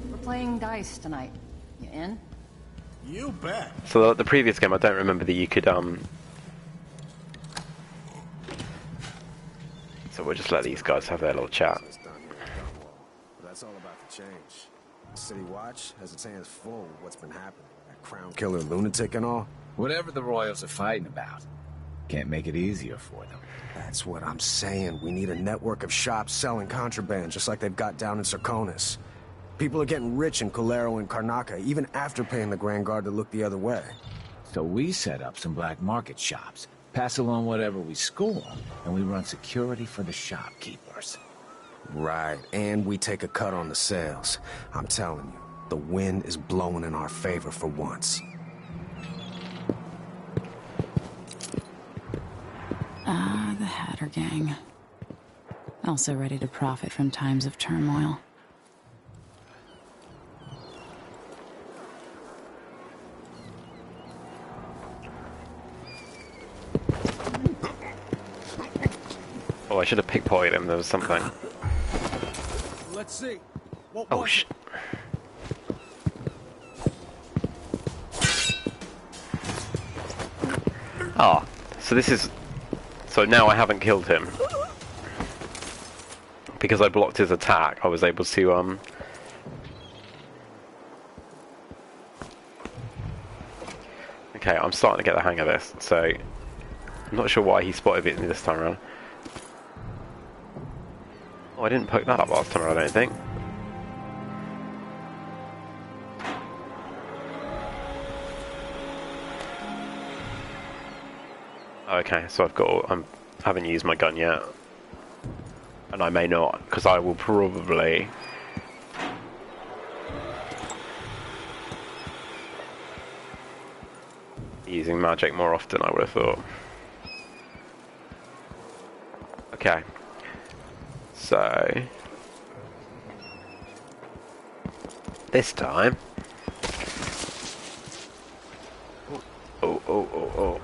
We're playing dice tonight. You in? You bet. So the previous game, I don't remember that you could So we'll just let these guys have their little chat. That's all about to change. City Watch has its hands full with what's been happening. That crown killer lunatic and all. Whatever the Royals are fighting about, can't make it easier for them. That's what I'm saying. We need a network of shops selling contraband, just like they've got down in Serconis. People are getting rich in Colero and Karnaca, even after paying the Grand Guard to look the other way. So we set up some black market shops, pass along whatever we score, and we run security for the shopkeepers. Right, and we take a cut on the sales. I'm telling you, the wind is blowing in our favor for once. Ah, the Hatter Gang. Also ready to profit from times of turmoil. Oh, I should have pickpocketed him. There was something. Let's see. Oh shit. Ah, so this is... So now I haven't killed him. because I blocked his attack, I was able to okay, I'm starting to get the hang of this, so I'm not sure why he spotted me this time around. Oh, I didn't poke that up last time around, I don't think. Okay, so I haven't used my gun yet. And I may not, because I will probably be using magic more often, I would have thought. Okay. So this time. Oh.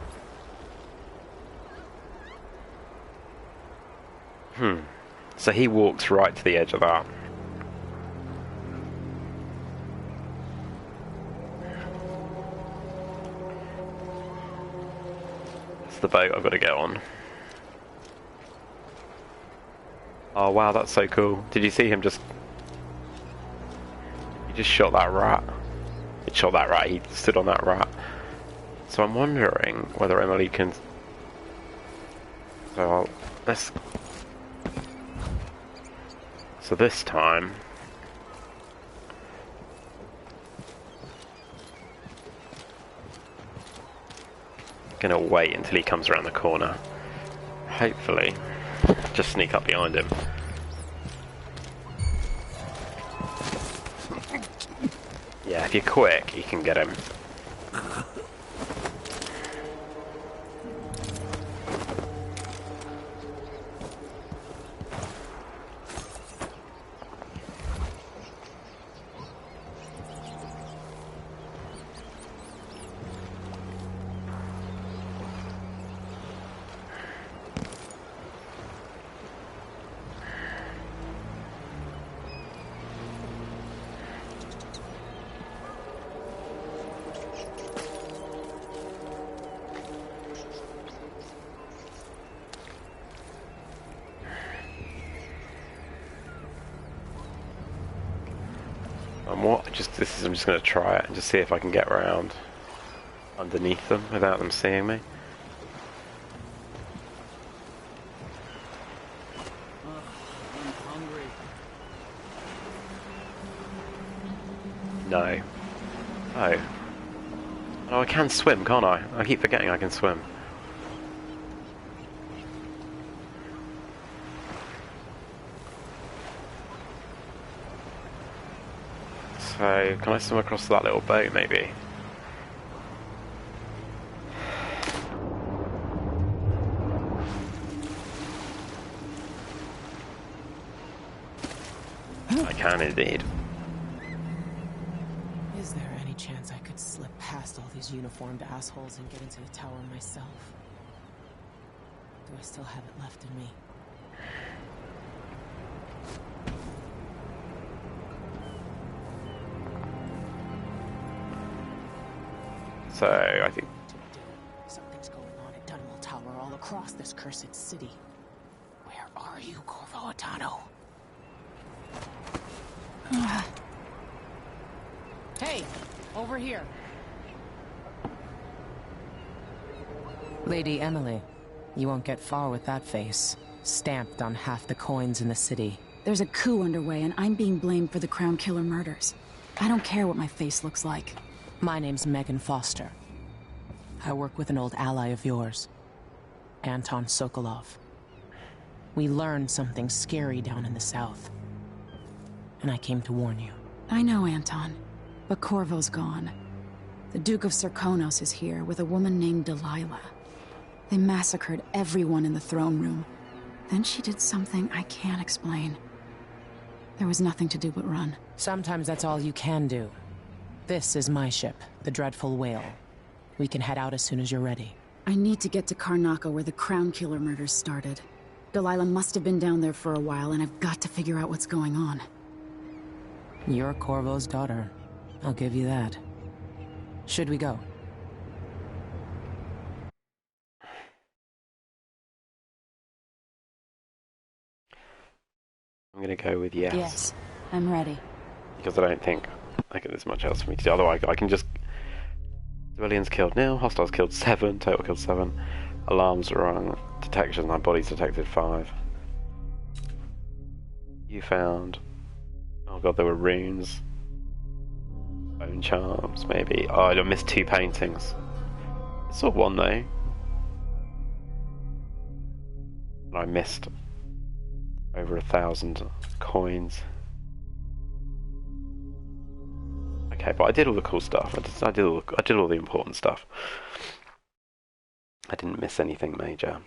So he walks right to the edge of that. It's the boat I've got to get on. Oh wow, that's so cool. Did you see him just... He just shot that rat. He shot that rat, he stood on that rat. So I'm wondering whether Emily can... So let's... So this time... I'm gonna wait until he comes around the corner. Hopefully, just sneak up behind him. Yeah, if you're quick, you can get him. I'm just going to try it and just see if I can get around underneath them without them seeing me. I'm hungry. No. Oh. Oh, I can swim, can't I? I keep forgetting I can swim. So, can I swim across that little boat, maybe? I can indeed. Is there any chance I could slip past all these uniformed assholes and get into the tower myself? Do I still have it left in me? So, I think... Something's going on at Dunwall Tower all across this cursed city. Where are you, Corvo Attano? Hey! Over here! Lady Emily, you won't get far with that face. Stamped on half the coins in the city. There's a coup underway and I'm being blamed for the Crown Killer murders. I don't care what my face looks like. My name's Megan Foster. I work with an old ally of yours, Anton Sokolov. We learned something scary down in the south, and I came to warn you. I know, Anton, but Corvo's gone. The Duke of Serkonos is here with a woman named Delilah. They massacred everyone in the throne room. Then she did something I can't explain. There was nothing to do but run. Sometimes that's all you can do. This is my ship, the Dreadful Whale. We can head out as soon as you're ready. I need to get to Karnaca where the Crown Killer murders started. Delilah must have been down there for a while, and I've got to figure out what's going on. You're Corvo's daughter. I'll give you that. Should we go? I'm going to go with yes. Yes, I'm ready. Because I don't think there's much else for me to do. Otherwise, I can just... Civilians killed nil, hostiles killed 7, total killed 7. Alarms rung, detections, my body's detected 5. You found... Oh god, there were runes. Bone charms, maybe. Oh, I missed 2 paintings. I saw 1 though. And I missed over 1,000 coins. Okay, but I did all the cool stuff. I did all the important stuff. I didn't miss anything major.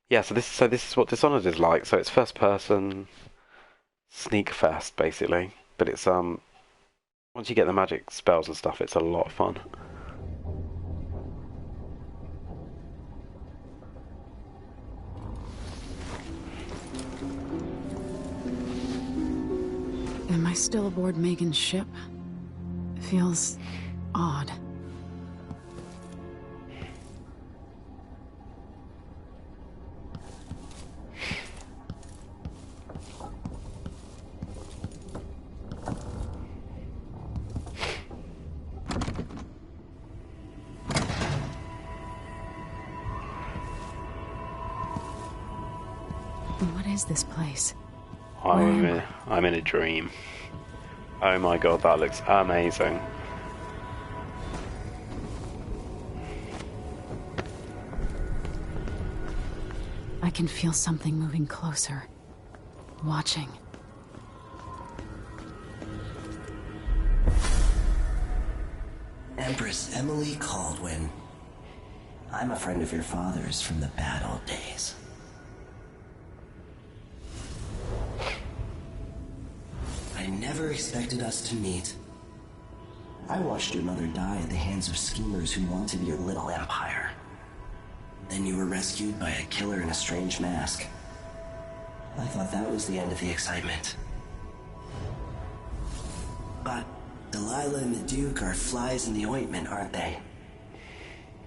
Yeah, so this is what Dishonored is like. So it's first person sneak fest basically, but it's once you get the magic spells and stuff, it's a lot of fun. Am I still aboard Megan's ship? Feels odd. What is this place? I'm in a dream. Oh my god, that looks amazing. I can feel something moving closer. Watching. Empress Emily Caldwin. I'm a friend of your father's from the bad old days. I never expected us to meet. I watched your mother die at the hands of schemers who wanted your little empire. Then you were rescued by a killer in a strange mask. I thought that was the end of the excitement. But Delilah and the Duke are flies in the ointment, aren't they?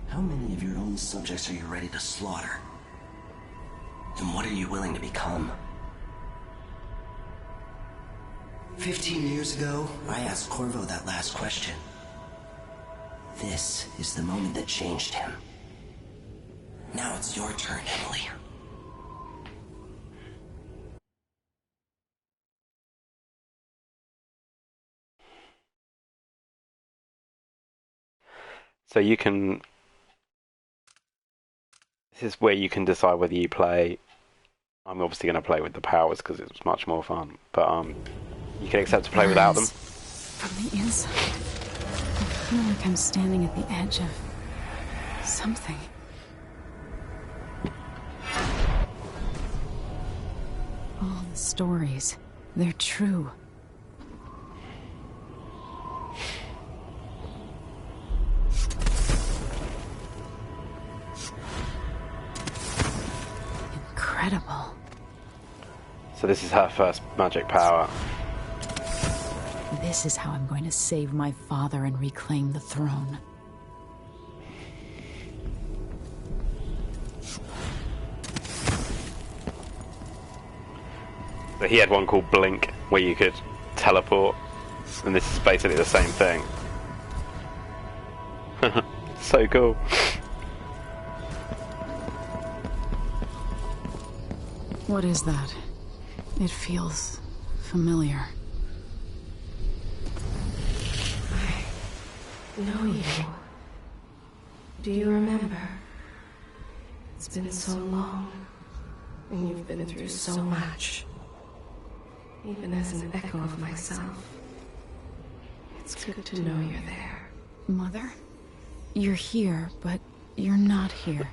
How many of your own subjects are you ready to slaughter? And what are you willing to become? 15 years ago, I asked Corvo that last question. This is the moment that changed him. Now it's your turn, Emily. So you can... This is where you can decide whether you play... I'm obviously going to play with the powers because it's much more fun, but you can accept to play without them. From the inside, I feel like I'm standing at the edge of something. All the stories, they're true. Incredible. So this is her first magic power. This is how I'm going to save my father and reclaim the throne. But he had one called Blink, where you could teleport, and this is basically the same thing. So cool. What is that? It feels familiar. I know you. Do you remember? It's been so long, and you've been through so much. Even as an echo of myself, it's good to know you're there. Mother? You're here, but you're not here.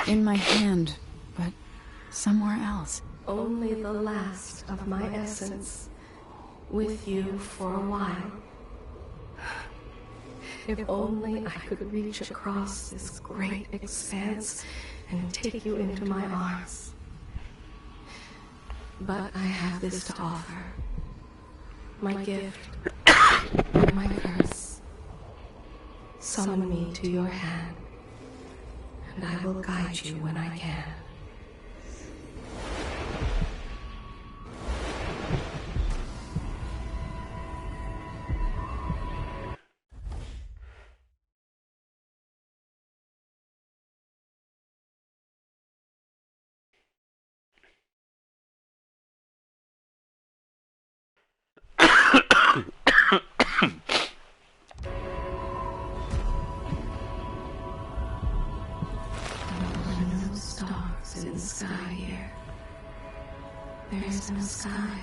In my hand, but somewhere else. Only the last of my essence, with you for a while. If only I could reach across this great expanse and take you into my arms. But I have this to offer. My gift and my curse. Summon me to your hand, and I will guide you when I can. In the sky here. There is no sky.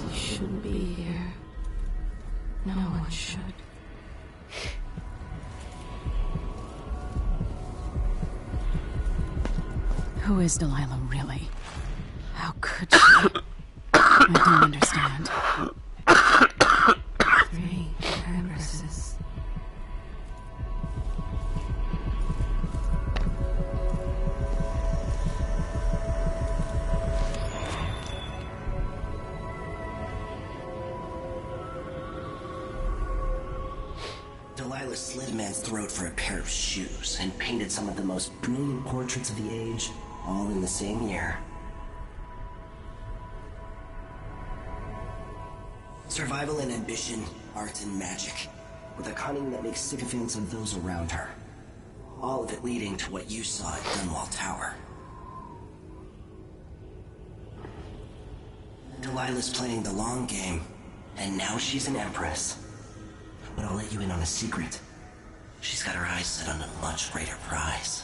You shouldn't be here. No one should. Who is Delilah, really? How could she? I don't understand. 3 empresses. Delilah slit a man's throat for a pair of shoes and painted some of the most brilliant portraits of the age, all in the same year. Survival and ambition, art and magic, with a cunning that makes sycophants of those around her. All of it leading to what you saw at Dunwall Tower. Delilah's playing the long game, and now she's an empress. But I'll let you in on a secret. She's got her eyes set on a much greater prize.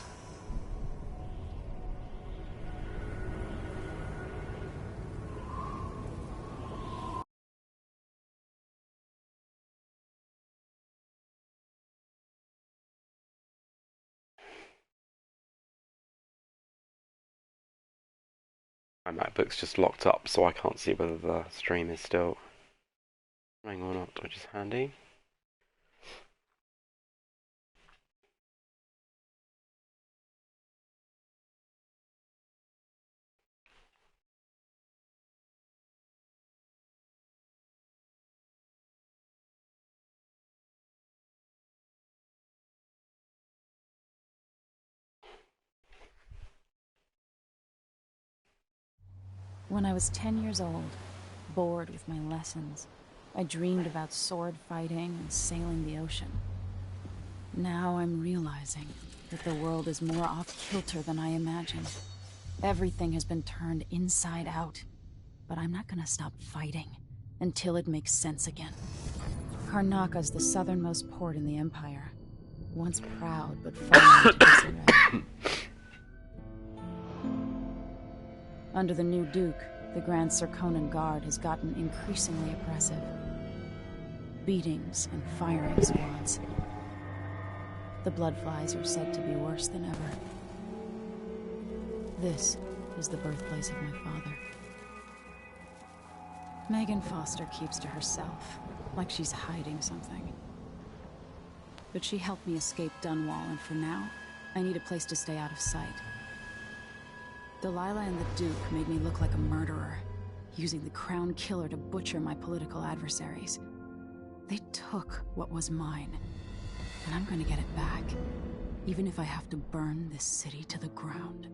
My MacBook's just locked up, so I can't see whether the stream is still running or not, which is handy. When I was 10 years old, bored with my lessons, I dreamed about sword fighting and sailing the ocean. Now I'm realizing that the world is more off-kilter than I imagined. Everything has been turned inside out, but I'm not gonna stop fighting until it makes sense again. Karnaka's the southernmost port in the Empire, once proud but falling into disarray. Under the new Duke, the Grand Serkonan Guard has gotten increasingly oppressive. Beatings and firing squads. The Bloodflies are said to be worse than ever. This is the birthplace of my father. Megan Foster keeps to herself, like she's hiding something. But she helped me escape Dunwall, and for now, I need a place to stay out of sight. Delilah and the Duke made me look like a murderer, using the Crown Killer to butcher my political adversaries. They took what was mine, and I'm gonna get it back, even if I have to burn this city to the ground.